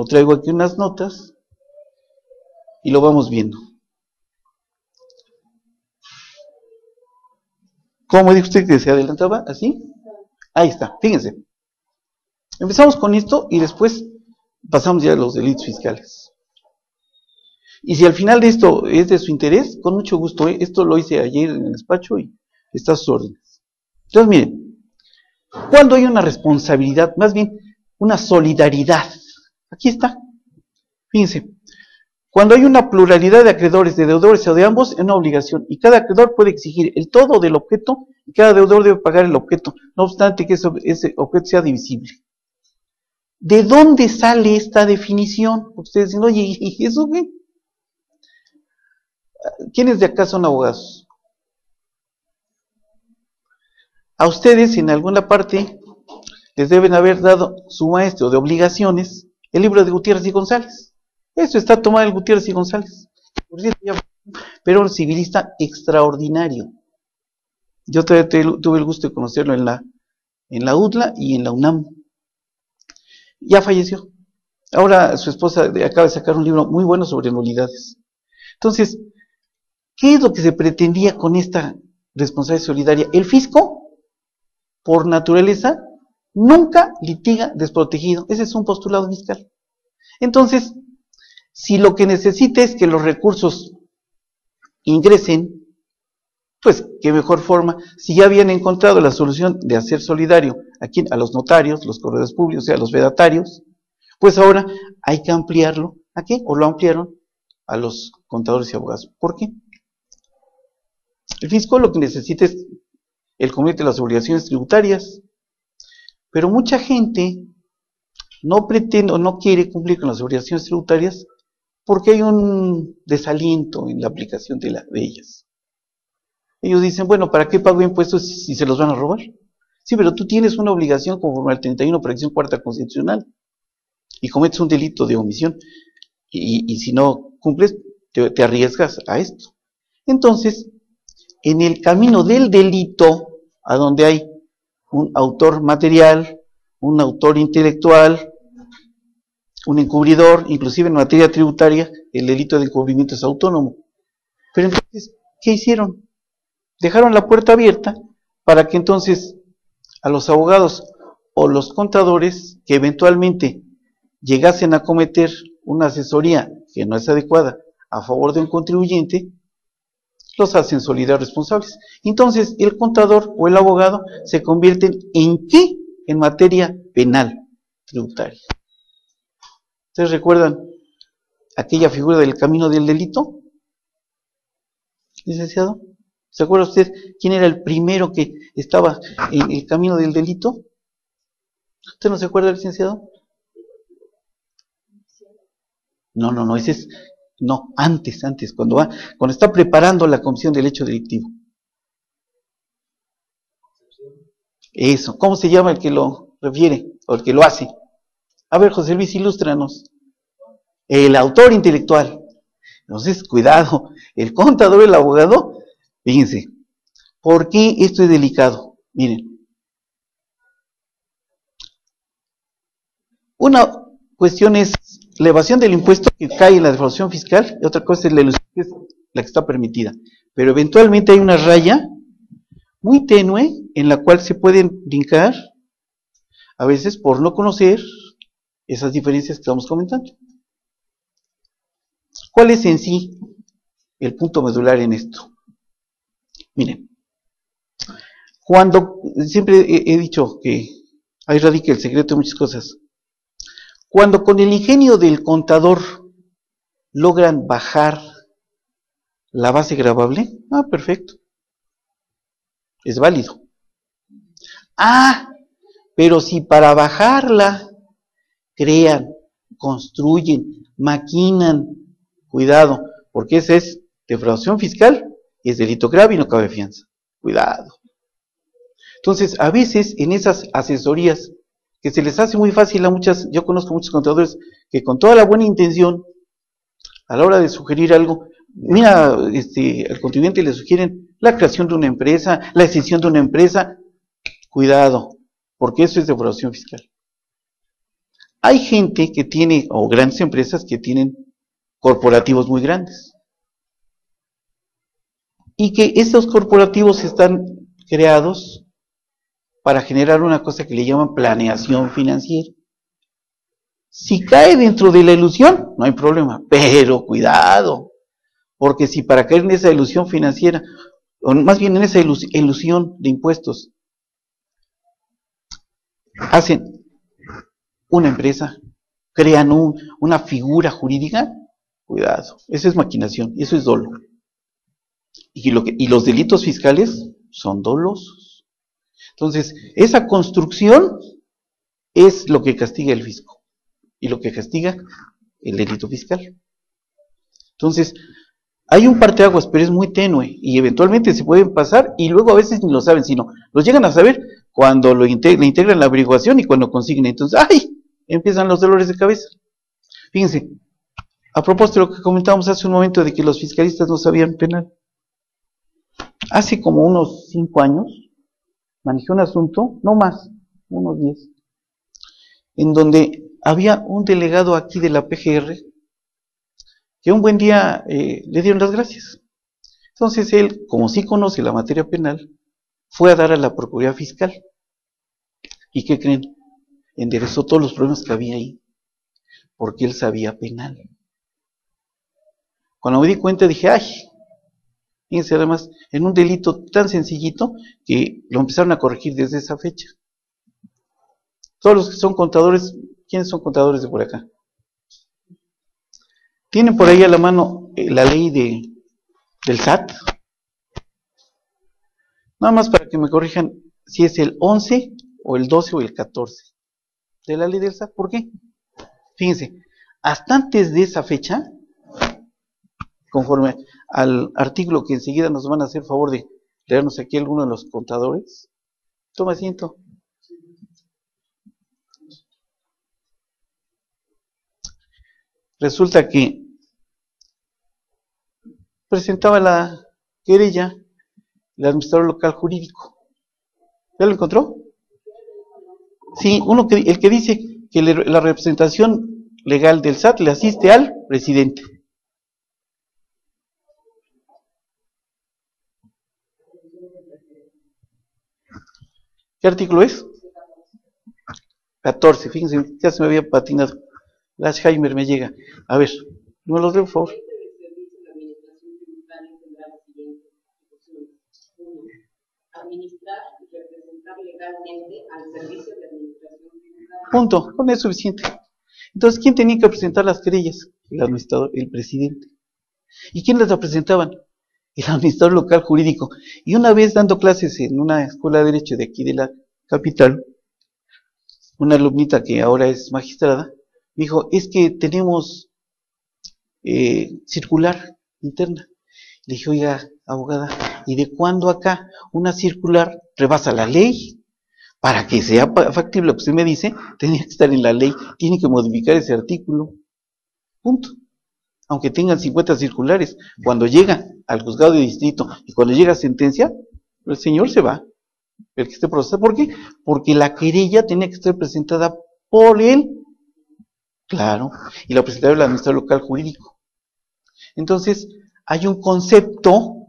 traigo aquí unas notas y lo vamos viendo. ¿Cómo dijo usted que se adelantaba? ¿Así? Ahí está, fíjense. Empezamos con esto y después pasamos ya a los delitos fiscales. Y si al final de esto es de su interés, con mucho gusto, esto lo hice ayer en el despacho y está a sus órdenes. Entonces, miren, cuando hay una responsabilidad, más bien una solidaridad, aquí está, fíjense, cuando hay una pluralidad de acreedores, de deudores o de ambos, es una obligación, y cada acreedor puede exigir el todo del objeto, y cada deudor debe pagar el objeto, no obstante que ese objeto sea divisible. ¿De dónde sale esta definición? Ustedes dicen, oye, ¿y eso qué? ¿Quiénes de acá son abogados? A ustedes en alguna parte les deben haber dado su maestro de obligaciones, el libro de Gutiérrez y González. Eso está tomado en Gutiérrez y González. Por cierto, pero un civilista extraordinario. Yo tuve el gusto de conocerlo en la UDLA y en la UNAM. Ya falleció. Ahora su esposa acaba de sacar un libro muy bueno sobre nulidades. Entonces, ¿qué es lo que se pretendía con esta responsabilidad solidaria? El fisco, por naturaleza, nunca litiga desprotegido. Ese es un postulado fiscal. Entonces, si lo que necesita es que los recursos ingresen, pues qué mejor forma, si ya habían encontrado la solución de hacer solidario a los notarios, los corredores públicos, o sea, a los fedatarios, pues ahora hay que ampliarlo. ¿A qué? O lo ampliaron a los contadores y abogados. ¿Por qué? El fisco lo que necesita es el cumplimiento de las obligaciones tributarias, pero mucha gente no pretende o no quiere cumplir con las obligaciones tributarias porque hay un desaliento en la aplicación de ellas. Ellos dicen, bueno, ¿para qué pago impuestos si se los van a robar? Sí, pero tú tienes una obligación conforme al 31, fracción cuarta constitucional, y cometes un delito de omisión, y si no cumples, te arriesgas a esto. Entonces, en el camino del delito, a donde hay un autor material, un autor intelectual, un encubridor, inclusive en materia tributaria, el delito de encubrimiento es autónomo. Pero entonces, ¿qué hicieron? Dejaron la puerta abierta para que entonces a los abogados o los contadores que eventualmente llegasen a cometer una asesoría que no es adecuada a favor de un contribuyente, los hacen solidarios responsables. Entonces, el contador o el abogado se convierten ¿en qué? En materia penal tributaria. ¿Ustedes recuerdan aquella figura del camino del delito? Licenciado, ¿se acuerda usted quién era el primero que estaba en el camino del delito? ¿Usted no se acuerda, licenciado? No, ese es, no, antes, cuando está preparando la comisión del hecho delictivo. Eso, ¿cómo se llama el que lo refiere, o el que lo hace? A ver, José Luis, ilústranos. El autor intelectual. Entonces, cuidado, el contador, el abogado, fíjense, ¿por qué esto es delicado? Miren, una cuestión es la evasión del impuesto que cae en la defraudación fiscal, y otra cosa es la ilusión, que es la que está permitida. Pero eventualmente hay una raya muy tenue en la cual se pueden brincar, a veces por no conocer esas diferencias que estamos comentando. ¿Cuál es en sí el punto medular en esto? Miren, siempre he dicho que ahí radica el secreto de muchas cosas. Cuando con el ingenio del contador logran bajar la base gravable, perfecto, es válido. Pero si para bajarla crean, construyen, maquinan, cuidado, porque esa es defraudación fiscal y es delito grave y no cabe fianza. Cuidado. Entonces, a veces en esas asesorías que se les hace muy fácil a muchas, yo conozco muchos contadores que con toda la buena intención, a la hora de sugerir algo, mira, al contribuyente le sugieren la creación de una empresa, la extinción de una empresa, cuidado, porque eso es defraudación fiscal. Hay gente que tiene, o grandes empresas que tienen corporativos muy grandes, y que estos corporativos están creados para generar una cosa que le llaman planeación financiera. Si cae dentro de la ilusión, no hay problema, pero cuidado, porque si para caer en esa ilusión financiera, o más bien en esa ilusión de impuestos, hacen una empresa, crean una figura jurídica, cuidado, eso es maquinación, eso es dolo. Y los delitos fiscales son dolosos. Entonces, esa construcción es lo que castiga el fisco y lo que castiga el delito fiscal. Entonces, hay un parteaguas, pero es muy tenue y eventualmente se pueden pasar y luego a veces ni lo saben, sino lo llegan a saber cuando le integran la averiguación y cuando consiguen. Entonces, ¡ay! Empiezan los dolores de cabeza. Fíjense, a propósito de lo que comentábamos hace un momento de que los fiscalistas no sabían penal. Hace como unos 5 años, manejé un asunto, no más, unos 10, en donde había un delegado aquí de la PGR que un buen día le dieron las gracias. Entonces él, como sí conoce la materia penal, fue a dar a la Procuraduría Fiscal. ¿Y qué creen? Enderezó todos los problemas que había ahí, porque él sabía penal. Cuando me di cuenta dije, ¡ay! Fíjense, además, en un delito tan sencillito que lo empezaron a corregir desde esa fecha. Todos los que son contadores, ¿quiénes son contadores de por acá? ¿Tienen por ahí a la mano la ley del SAT? Nada más para que me corrijan si es el 11 o el 12 o el 14 de la ley del SAT. ¿Por qué? Fíjense, hasta antes de esa fecha, conforme al artículo que enseguida nos van a hacer favor de leernos aquí algunos de los contadores, toma asiento. Resulta que presentaba la querella el administrador local jurídico. ¿Ya lo encontró? Sí, el que dice que la representación legal del SAT le asiste al presidente. ¿Qué artículo es? 14, fíjense, ya se me había patinado. La Alzheimer me llega. A ver, ¿no me los leo, por favor? Administrar y representar legalmente al servicio de administración tributaria. Punto, con eso es suficiente. Entonces, ¿quién tenía que presentar las querellas? El administrador, el presidente. ¿Y quién las representaban? El administrador local jurídico. Y una vez dando clases en una escuela de derecho de aquí de la capital, una alumnita que ahora es magistrada, dijo, es que tenemos circular interna. Le dije, oiga, abogada, ¿y de cuándo acá una circular rebasa la ley? Para que sea factible lo que usted me dice, tenía que estar en la ley, tiene que modificar ese artículo. Punto. Aunque tengan 50 circulares, cuando llega al juzgado de distrito y cuando llega a sentencia, el señor se va, el que esté procesado. ¿Por qué? Porque la querella tenía que estar presentada por él, claro, y la presentaba el administrador local jurídico. Entonces, hay un concepto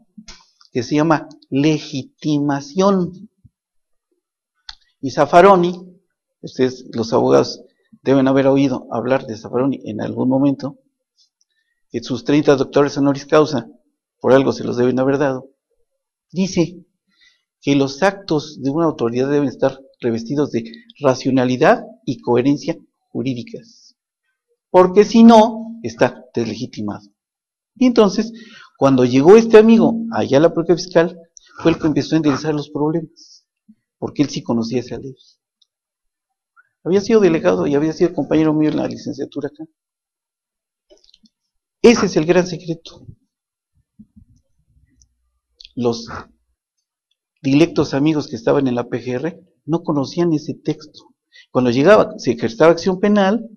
que se llama legitimación. Y Zaffaroni, ustedes los abogados deben haber oído hablar de Zaffaroni en algún momento, que sus 30 doctores honoris causa, por algo se los deben haber dado, dice que los actos de una autoridad deben estar revestidos de racionalidad y coherencia jurídicas, porque si no, está deslegitimado. Y entonces, cuando llegó este amigo allá a la Procuraduría Fiscal, fue el que empezó a enderezar los problemas, porque él sí conocía esa ley. Había sido delegado y había sido compañero mío en la licenciatura acá. Ese es el gran secreto. Los dilectos amigos que estaban en la PGR no conocían ese texto. Cuando llegaba, se ejercitaba acción penal,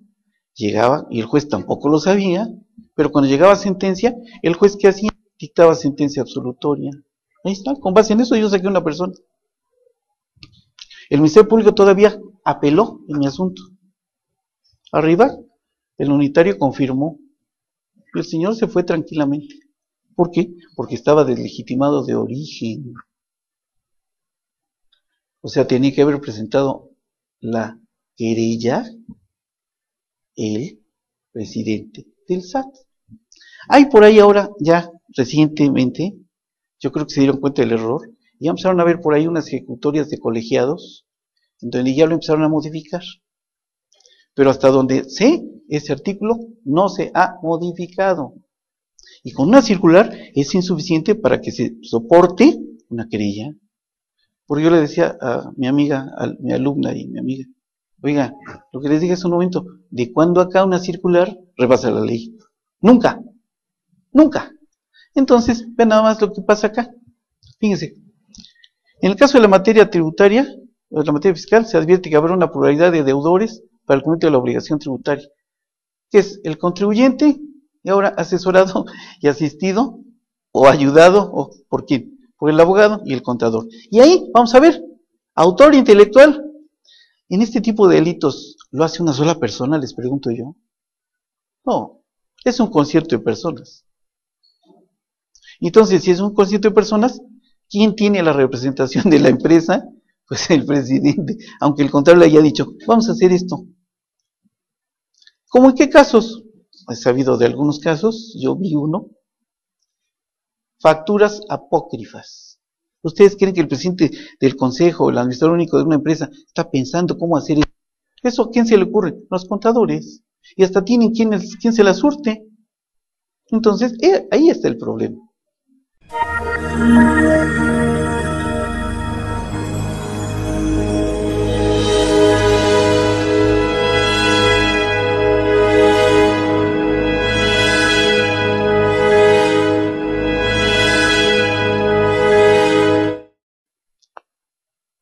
llegaba, y el juez tampoco lo sabía, pero cuando llegaba sentencia, el juez ¿qué hacía? Dictaba sentencia absolutoria. Ahí está, con base en eso yo saqué una persona. El Ministerio Público todavía apeló en mi asunto. Arriba, el unitario confirmó. Y el señor se fue tranquilamente. ¿Por qué? Porque estaba deslegitimado de origen. O sea, tenía que haber presentado la querella el presidente del SAT. Hay por ahí ahora, ya recientemente, yo creo que se dieron cuenta del error, y ya empezaron a ver por ahí unas ejecutorias de colegiados, en donde ya lo empezaron a modificar. Pero hasta donde sé, ese artículo no se ha modificado. Y con una circular es insuficiente para que se soporte una querella. Porque yo le decía a mi amiga, a mi alumna y mi amiga, oiga, lo que les dije hace un momento, ¿de cuándo acá una circular rebasa la ley? Nunca, nunca. Entonces, vean nada más lo que pasa acá. Fíjense, en el caso de la materia tributaria, o de la materia fiscal, se advierte que habrá una pluralidad de deudores para el cumplimiento de la obligación tributaria, que es el contribuyente, y ahora asesorado y asistido, o ayudado, o ¿por quién? Por el abogado y el contador. Y ahí, vamos a ver, autor intelectual. En este tipo de delitos, ¿lo hace una sola persona, les pregunto yo? No, es un concierto de personas. Entonces, si es un concierto de personas, ¿quién tiene la representación de la empresa? Pues el presidente, aunque el contador le haya dicho, vamos a hacer esto. ¿Cómo en qué casos? He sabido de algunos casos, yo vi uno, facturas apócrifas. ¿Ustedes creen que el presidente del consejo, el administrador único de una empresa, está pensando cómo hacer eso? ¿Eso a quién se le ocurre? Los contadores. Y hasta tienen quien se la surte. Entonces, ahí está el problema.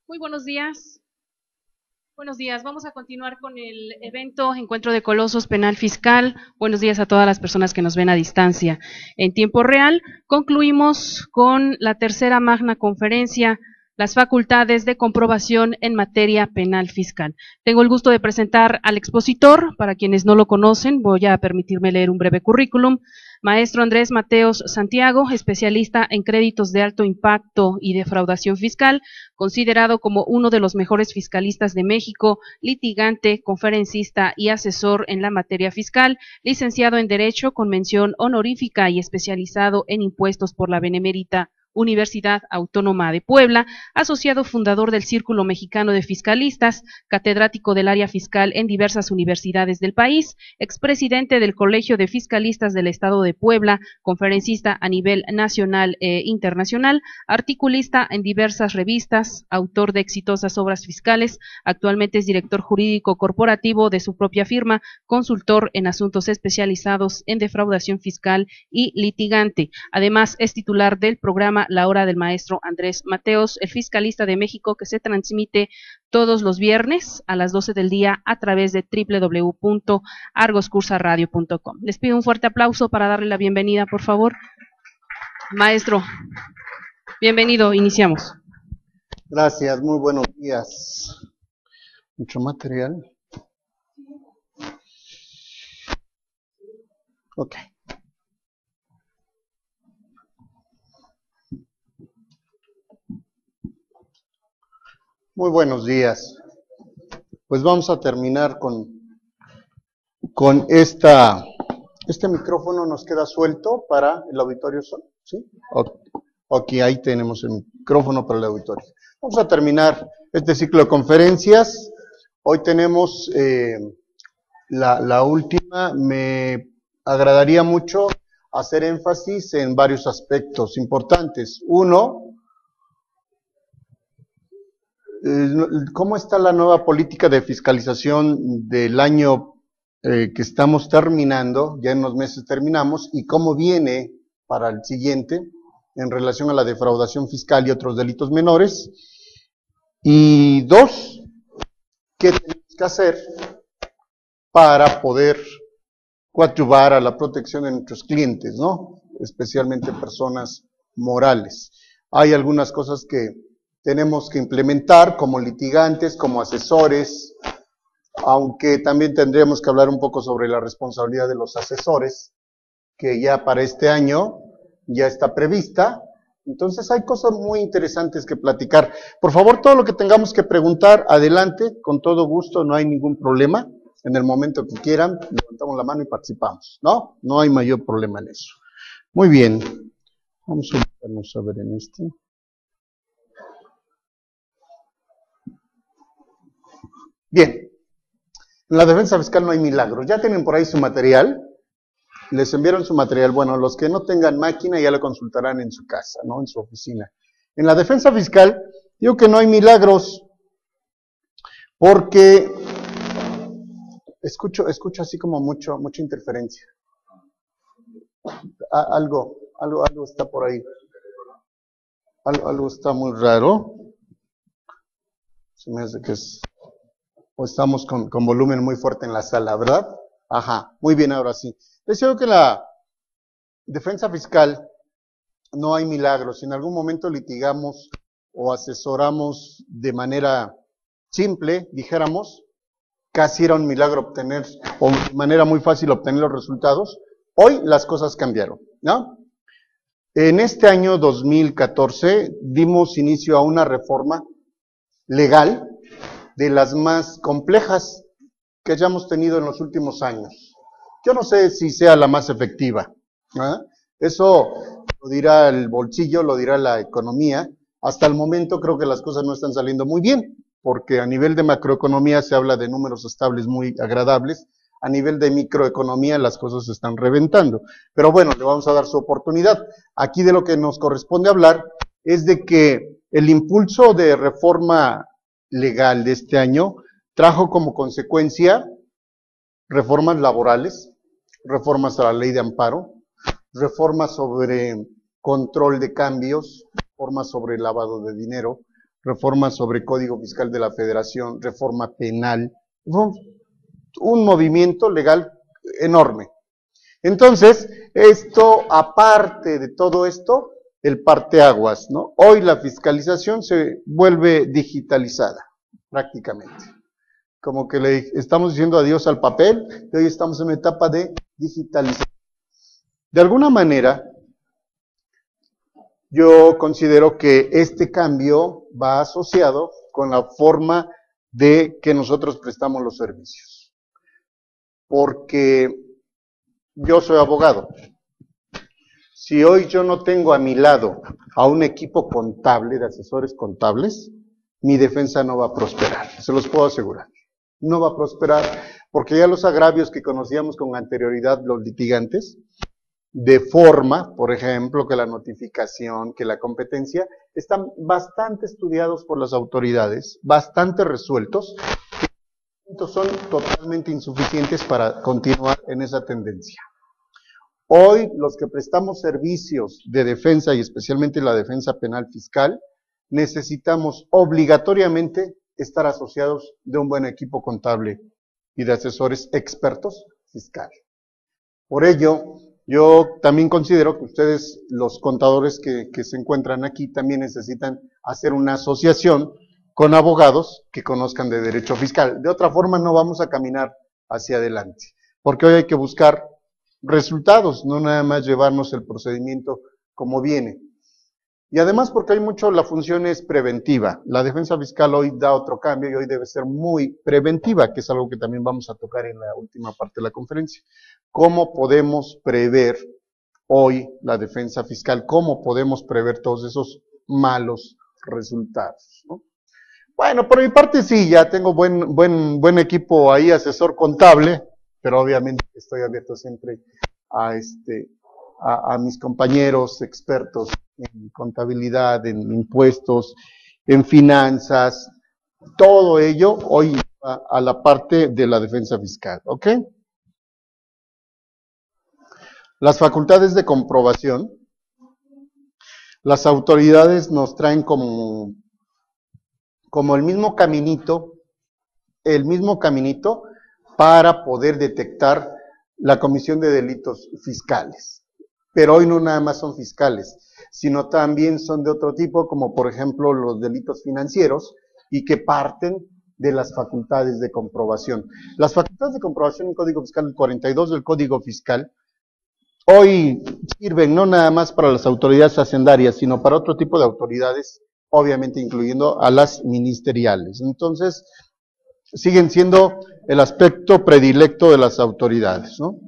Muy buenos días. Buenos días. Vamos a continuar con el evento Encuentro de Colosos Penal Fiscal. Buenos días a todas las personas que nos ven a distancia. En tiempo real, concluimos con la tercera magna conferencia, las facultades de comprobación en materia penal fiscal. Tengo el gusto de presentar al expositor. Para quienes no lo conocen, voy a permitirme leer un breve currículum. Maestro Andrés Mateos Santiago, especialista en créditos de alto impacto y defraudación fiscal, considerado como uno de los mejores fiscalistas de México, litigante, conferencista y asesor en la materia fiscal, licenciado en Derecho con mención honorífica y especializado en impuestos por la Benemérita Universidad Autónoma de Puebla, asociado fundador del Círculo Mexicano de Fiscalistas, catedrático del área fiscal en diversas universidades del país, expresidente del Colegio de Fiscalistas del Estado de Puebla, conferencista a nivel nacional e internacional, articulista en diversas revistas, autor de exitosas obras fiscales, actualmente es director jurídico corporativo de su propia firma, consultor en asuntos especializados en defraudación fiscal y litigante. Además, es titular del programa La Hora del Maestro Andrés Mateos, el fiscalista de México, que se transmite todos los viernes a las 12 del día a través de www.argoscursaradio.com. Les pido un fuerte aplauso para darle la bienvenida, por favor. Maestro, bienvenido, iniciamos. Gracias, muy buenos días. Mucho material. Ok. Muy buenos días. Pues vamos a terminar con este micrófono nos queda suelto para el auditorio, ¿sí? Ok, ahí tenemos el micrófono para el auditorio. Vamos a terminar este ciclo de conferencias. Hoy tenemos la última. Me agradaría mucho hacer énfasis en varios aspectos importantes. Uno, ¿cómo está la nueva política de fiscalización del año que estamos terminando? Ya en unos meses terminamos, y cómo viene para el siguiente en relación a la defraudación fiscal y otros delitos menores. Y dos, ¿qué tenemos que hacer para poder coadyuvar a la protección de nuestros clientes, ¿no? Especialmente personas morales. Hay algunas cosas que tenemos que implementar como litigantes, como asesores, aunque también tendríamos que hablar un poco sobre la responsabilidad de los asesores, que ya para este año ya está prevista. Entonces hay cosas muy interesantes que platicar. Por favor, todo lo que tengamos que preguntar, adelante, con todo gusto, no hay ningún problema. En el momento que quieran, levantamos la mano y participamos, ¿no? No hay mayor problema en eso. Muy bien. Vamos a ver en este. Bien. En la defensa fiscal no hay milagros. Ya tienen por ahí su material. Les enviaron su material. Bueno, los que no tengan máquina ya lo consultarán en su casa, ¿no? En su oficina. En la defensa fiscal, digo que no hay milagros porque escucho así como mucha interferencia. Algo está por ahí. Algo está muy raro. Se me hace que es... O estamos con volumen muy fuerte en la sala, ¿verdad? Ajá, muy bien, ahora sí. Les digo que la defensa fiscal no hay milagros. Si en algún momento litigamos o asesoramos de manera simple, dijéramos, casi era un milagro obtener, o de manera muy fácil obtener los resultados. Hoy las cosas cambiaron, ¿no? En este año 2014 dimos inicio a una reforma legal de las más complejas que hayamos tenido en los últimos años. Yo no sé si sea la más efectiva, ¿eh? Eso lo dirá el bolsillo, lo dirá la economía. Hasta el momento creo que las cosas no están saliendo muy bien, porque a nivel de macroeconomía se habla de números estables muy agradables, a nivel de microeconomía las cosas se están reventando. Pero bueno, le vamos a dar su oportunidad. Aquí de lo que nos corresponde hablar es de que el impulso de reforma legal de este año trajo como consecuencia reformas laborales, reformas a la ley de amparo, reformas sobre control de cambios, reformas sobre lavado de dinero, reformas sobre Código Fiscal de la Federación, reforma penal, un movimiento legal enorme. Entonces, esto, aparte de todo esto, el parteaguas, ¿no? Hoy la fiscalización se vuelve digitalizada, prácticamente. Como que le estamos diciendo adiós al papel, y hoy estamos en una etapa de digitalización. De alguna manera, yo considero que este cambio va asociado con la forma de que nosotros prestamos los servicios. Porque yo soy abogado. Si hoy yo no tengo a mi lado a un equipo contable, de asesores contables, mi defensa no va a prosperar, se los puedo asegurar. No va a prosperar porque ya los agravios que conocíamos con anterioridad los litigantes, de forma, por ejemplo, que la notificación, que la competencia, están bastante estudiados por las autoridades, bastante resueltos, que son totalmente insuficientes para continuar en esa tendencia. Hoy, los que prestamos servicios de defensa y especialmente la defensa penal fiscal, necesitamos obligatoriamente estar asociados de un buen equipo contable y de asesores expertos fiscales. Por ello, yo también considero que ustedes, los contadores que se encuentran aquí, también necesitan hacer una asociación con abogados que conozcan de derecho fiscal. De otra forma, no vamos a caminar hacia adelante, porque hoy hay que buscar resultados, no nada más llevarnos el procedimiento como viene. Y además porque hay mucho, la función es preventiva. La defensa fiscal hoy da otro cambio y hoy debe ser muy preventiva, que es algo que también vamos a tocar en la última parte de la conferencia. ¿Cómo podemos prever hoy la defensa fiscal? ¿Cómo podemos prever todos esos malos resultados, ¿no? Bueno, por mi parte sí, ya tengo buen equipo ahí, asesor contable, pero obviamente estoy abierto siempre a mis compañeros expertos en contabilidad, en impuestos, en finanzas, todo ello hoy a la parte de la defensa fiscal, ¿ok? Las facultades de comprobación, las autoridades nos traen como el mismo caminito el mismo caminito para poder detectar la comisión de delitos fiscales. Pero hoy no nada más son fiscales, sino también son de otro tipo, como por ejemplo los delitos financieros, y que parten de las facultades de comprobación. Las facultades de comprobación en Código Fiscal, el 42 del Código Fiscal, hoy sirven no nada más para las autoridades hacendarias, sino para otro tipo de autoridades, obviamente incluyendo a las ministeriales. Entonces, siguen siendo el aspecto predilecto de las autoridades, ¿no?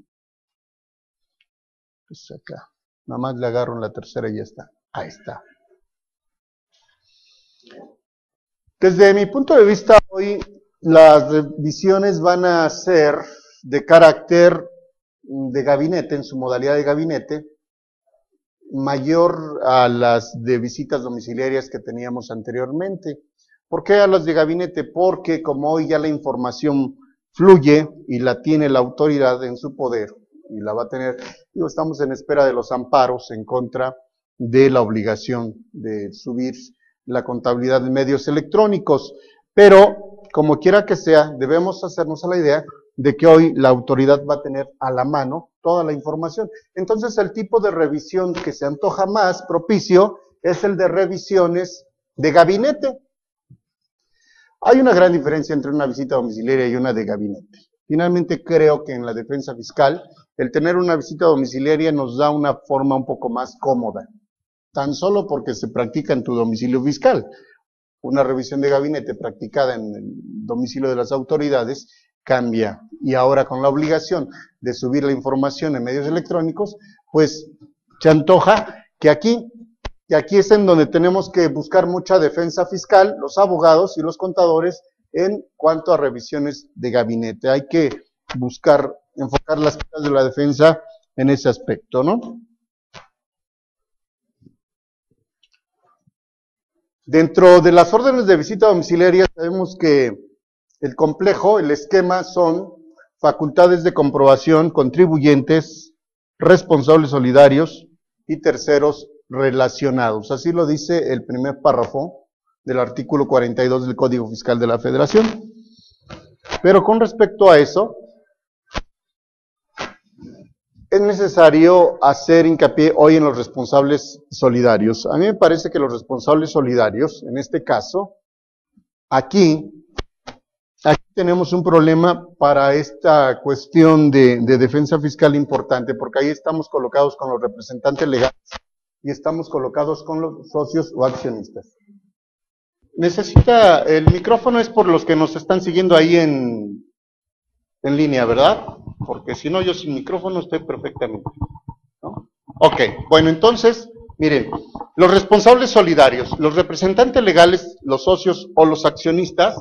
Pues acá, nada más le agarro en la tercera y ya está. Ahí está. Desde mi punto de vista, hoy las revisiones van a ser de carácter de gabinete, en su modalidad de gabinete, mayor a las de visitas domiciliarias que teníamos anteriormente. ¿Por qué a las de gabinete? Porque como hoy ya la información fluye y la tiene la autoridad en su poder, y la va a tener, digo, estamos en espera de los amparos en contra de la obligación de subir la contabilidad de medios electrónicos, pero como quiera que sea, debemos hacernos a la idea de que hoy la autoridad va a tener a la mano toda la información. Entonces el tipo de revisión que se antoja más propicio es el de revisiones de gabinete. Hay una gran diferencia entre una visita domiciliaria y una de gabinete. Finalmente creo que en la defensa fiscal, el tener una visita domiciliaria nos da una forma un poco más cómoda, tan solo porque se practica en tu domicilio fiscal. Una revisión de gabinete practicada en el domicilio de las autoridades cambia. Y ahora con la obligación de subir la información en medios electrónicos, pues se antoja que aquí es en donde tenemos que buscar mucha defensa fiscal, los abogados y los contadores, en cuanto a revisiones de gabinete. Hay que buscar, enfocar las cosas de la defensa en ese aspecto, ¿no? Dentro de las órdenes de visita domiciliaria sabemos que el complejo, el esquema son facultades de comprobación, contribuyentes, responsables solidarios y terceros relacionados. Así lo dice el primer párrafo del artículo 42 del Código Fiscal de la Federación. Pero con respecto a eso, es necesario hacer hincapié hoy en los responsables solidarios. A mí me parece que los responsables solidarios, en este caso, aquí tenemos un problema para esta cuestión de defensa fiscal importante, porque ahí estamos colocados con los representantes legales y estamos colocados con los socios o accionistas. Necesita, el micrófono es por los que nos están siguiendo ahí en línea, ¿verdad? Porque si no, yo sin micrófono estoy perfectamente, ¿no? Ok, bueno, entonces, miren, los responsables solidarios, los representantes legales, los socios o los accionistas,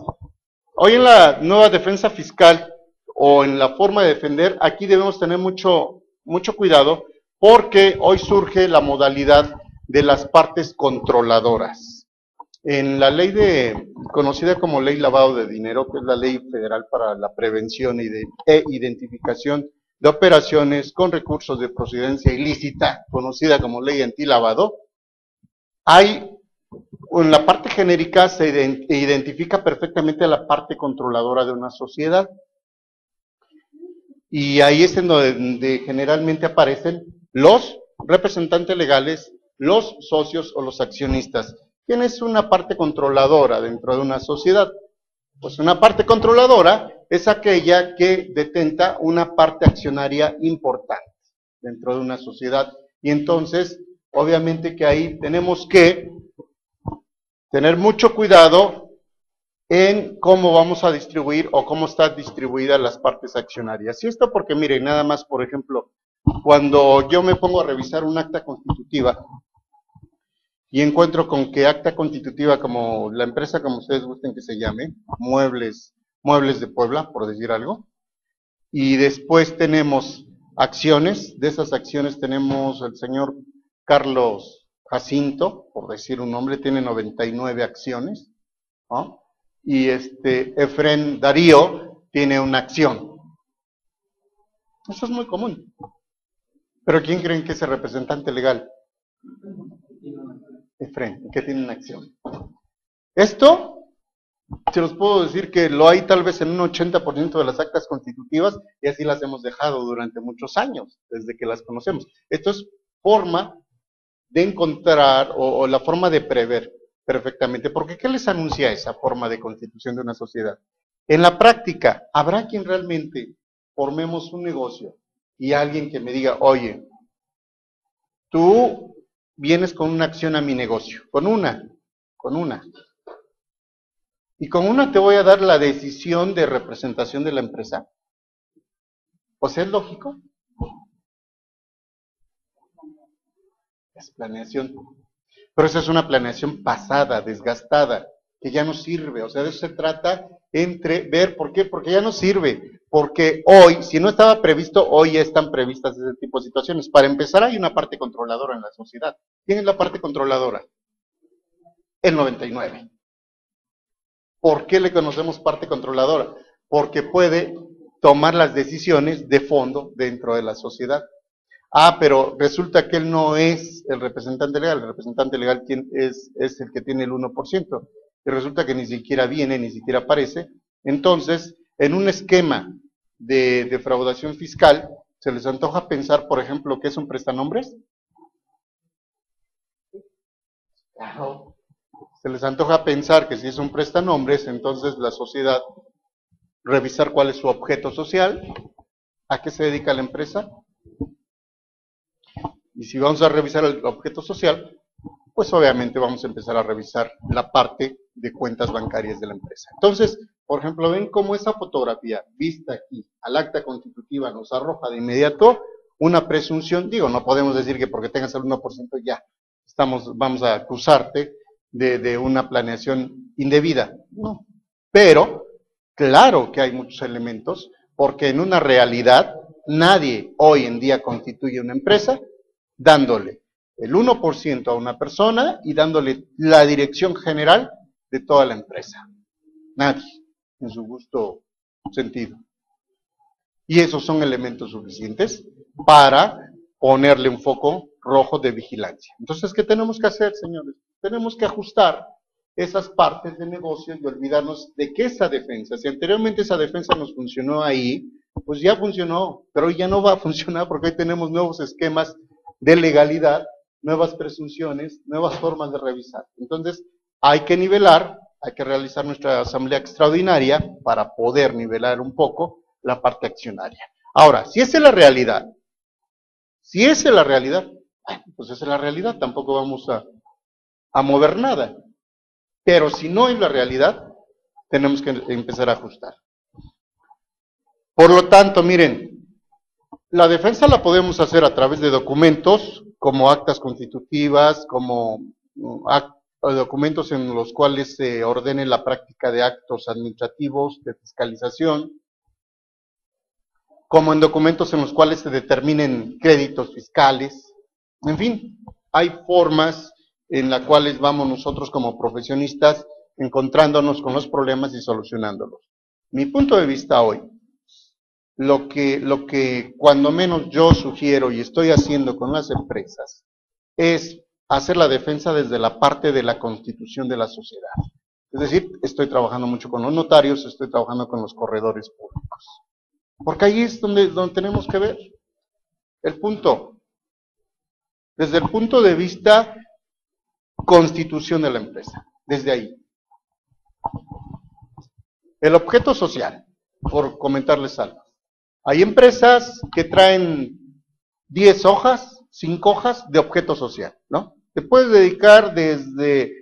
hoy en la nueva defensa fiscal o en la forma de defender, aquí debemos tener mucho cuidado, porque hoy surge la modalidad de las partes controladoras. En la ley conocida como ley lavado de dinero, que es la ley federal para la prevención e identificación de operaciones con recursos de procedencia ilícita, conocida como ley antilavado, en la parte genérica se identifica perfectamente la parte controladora de una sociedad. Y ahí es en donde generalmente aparecen los representantes legales, los socios o los accionistas. ¿Quién es una parte controladora dentro de una sociedad? Pues una parte controladora es aquella que detenta una parte accionaria importante dentro de una sociedad. Y entonces, obviamente que ahí tenemos que tener mucho cuidado en cómo vamos a distribuir o cómo están distribuidas las partes accionarias. Y esto porque, miren, nada más, por ejemplo, cuando yo me pongo a revisar un acta constitutiva y encuentro con que acta constitutiva, como la empresa, como ustedes gusten que se llame, Muebles de Puebla, por decir algo, y después tenemos acciones, de esas acciones tenemos el señor Carlos Jacinto, por decir un nombre, tiene 99 acciones, ¿no? Y Efrén Darío tiene una acción. Eso es muy común. Pero ¿quién creen que es el representante legal? Efrén, que tiene una acción. Esto Se los puedo decir que lo hay tal vez en un 80% de las actas constitutivas y así las hemos dejado durante muchos años, desde que las conocemos. Esto es forma de encontrar o la forma de prever perfectamente. Porque ¿qué les anuncia esa forma de constitución de una sociedad? En la práctica, habrá quien realmente formemos un negocio y alguien que me diga, oye, tú vienes con una acción a mi negocio, con una. Y con una te voy a dar la decisión de representación de la empresa. O sea, ¿es lógico? Es planeación. Pero esa es una planeación pasada, desgastada, que ya no sirve. O sea, de eso se trata entre ver por qué, porque ya no sirve. Porque hoy, si no estaba previsto, hoy ya están previstas ese tipo de situaciones. Para empezar, hay una parte controladora en la sociedad. ¿Quién es la parte controladora? El 99. ¿Por qué le conocemos parte controladora? Porque puede tomar las decisiones de fondo dentro de la sociedad. Ah, pero resulta que él no es el representante legal es el que tiene el 1%, y resulta que ni siquiera viene, ni siquiera aparece. Entonces, en un esquema de defraudación fiscal, ¿se les antoja pensar, por ejemplo, que es un prestanombres? Claro. Se les antoja pensar que si es un prestanombres, entonces la sociedad, revisar cuál es su objeto social, a qué se dedica la empresa. Y si vamos a revisar el objeto social, pues obviamente vamos a empezar a revisar la parte de cuentas bancarias de la empresa. Entonces, por ejemplo, ven cómo esa fotografía vista aquí al acta constitutiva nos arroja de inmediato una presunción. Digo, no podemos decir que porque tengas el 1% ya vamos a acusarte de una planeación indebida. No. Pero, claro que hay muchos elementos, porque en una realidad nadie hoy en día constituye una empresa dándole el 1% a una persona y dándole la dirección general de toda la empresa. Nadie, en su justo sentido. Y esos son elementos suficientes para ponerle un foco rojo de vigilancia. Entonces, ¿qué tenemos que hacer, señores? Tenemos que ajustar esas partes de negocio y olvidarnos de que esa defensa, si anteriormente esa defensa nos funcionó ahí, pues ya funcionó, pero hoy ya no va a funcionar porque hoy tenemos nuevos esquemas de legalidad, nuevas presunciones, nuevas formas de revisar. Entonces, hay que nivelar, hay que realizar nuestra asamblea extraordinaria para poder nivelar un poco la parte accionaria. Ahora, si esa es la realidad, bueno, pues esa es la realidad, tampoco vamos a mover nada. Pero si no es la realidad, tenemos que empezar a ajustar. Por lo tanto, miren, la defensa la podemos hacer a través de documentos, como actas constitutivas, como documentos en los cuales se ordene la práctica de actos administrativos, de fiscalización, como en documentos en los cuales se determinen créditos fiscales. En fin, hay formas en las cuales vamos nosotros como profesionistas encontrándonos con los problemas y solucionándolos. Mi punto de vista hoy, lo que cuando menos yo sugiero y estoy haciendo con las empresas es hacer la defensa desde la parte de la constitución de la sociedad. Es decir, estoy trabajando mucho con los notarios, estoy trabajando con los corredores públicos. Porque ahí es donde tenemos que ver el punto. Desde el punto de vista constitución de la empresa, desde ahí. El objeto social, por comentarles algo. Hay empresas que traen 10 hojas, 5 hojas de objeto social, ¿no? Te puedes dedicar desde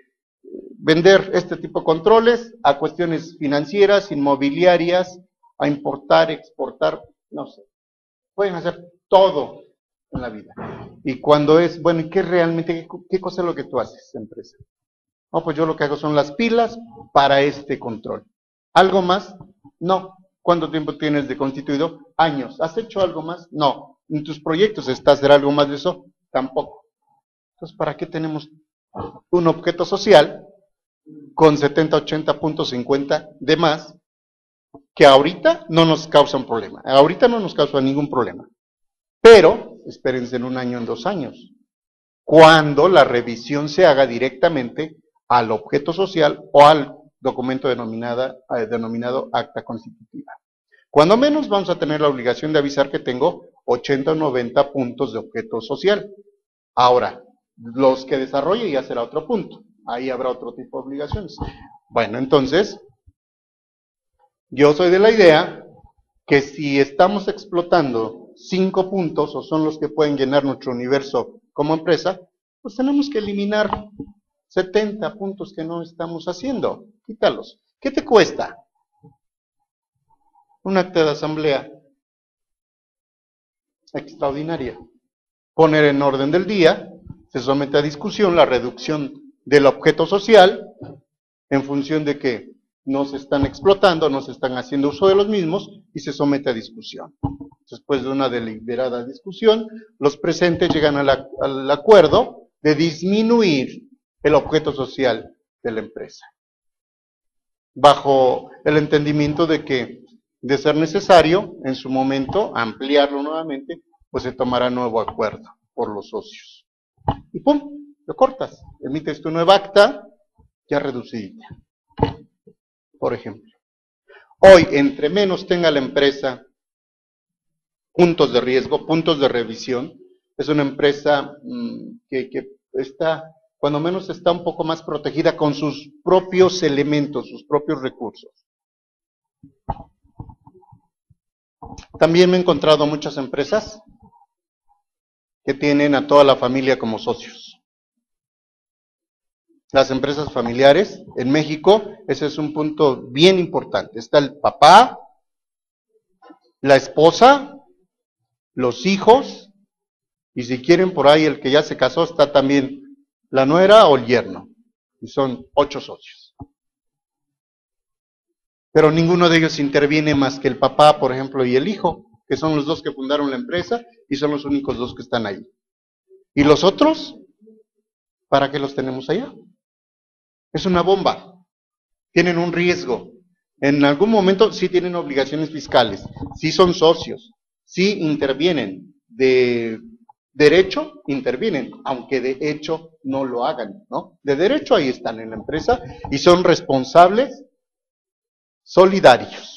vender este tipo de controles a cuestiones financieras, inmobiliarias, a importar, exportar, no sé. Pueden hacer todo en la vida. Y cuando es, bueno, ¿y qué realmente, qué cosa es lo que tú haces, empresa? No, pues yo lo que hago son las pilas para este control. ¿Algo más? No. ¿Cuánto tiempo tienes de constituido? Años. ¿Has hecho algo más? No. ¿En tus proyectos está hacer algo más de eso? Tampoco. Entonces, ¿para qué tenemos un objeto social con 70, 80 puntos 50 de más que ahorita no nos causa un problema? Ahorita no nos causa ningún problema. Pero, espérense en 1 año, en 2 años, cuando la revisión se haga directamente al objeto social o al documento denominado acta constitutiva. Cuando menos vamos a tener la obligación de avisar que tengo 80 o 90 puntos de objeto social. Ahora, los que desarrolle ya será otro punto. Ahí habrá otro tipo de obligaciones. Bueno, entonces, yo soy de la idea que si estamos explotando 5 puntos, o son los que pueden llenar nuestro universo como empresa, pues tenemos que eliminar 70 puntos que no estamos haciendo. Quítalos. ¿Qué te cuesta? Un acta de asamblea extraordinaria. Poner en orden del día, se somete a discusión la reducción del objeto social en función de que no se están explotando, no se están haciendo uso de los mismos y se somete a discusión. Después de una deliberada discusión, los presentes llegan al acuerdo de disminuir el objeto social de la empresa, bajo el entendimiento de que, de ser necesario, en su momento, ampliarlo nuevamente, pues se tomará nuevo acuerdo por los socios. Y ¡pum!, lo cortas, emites tu nueva acta, ya reducidita. Por ejemplo, hoy, entre menos tenga la empresa puntos de riesgo, puntos de revisión, es una empresa que está, cuando menos está un poco más protegida con sus propios elementos, sus propios recursos. También me he encontrado muchas empresas que tienen a toda la familia como socios. Las empresas familiares en México, ese es un punto bien importante. Está el papá, la esposa, los hijos, y si quieren por ahí el que ya se casó, está también la nuera o el yerno. Y son 8 socios. Pero ninguno de ellos interviene más que el papá, por ejemplo, y el hijo, que son los dos que fundaron la empresa y son los únicos dos que están ahí. ¿Y los otros? ¿Para qué los tenemos allá? Es una bomba. Tienen un riesgo. En algún momento sí tienen obligaciones fiscales, sí son socios, sí intervienen. De derecho intervienen, aunque de hecho no lo hagan, ¿no? De derecho ahí están en la empresa y son responsables solidarios.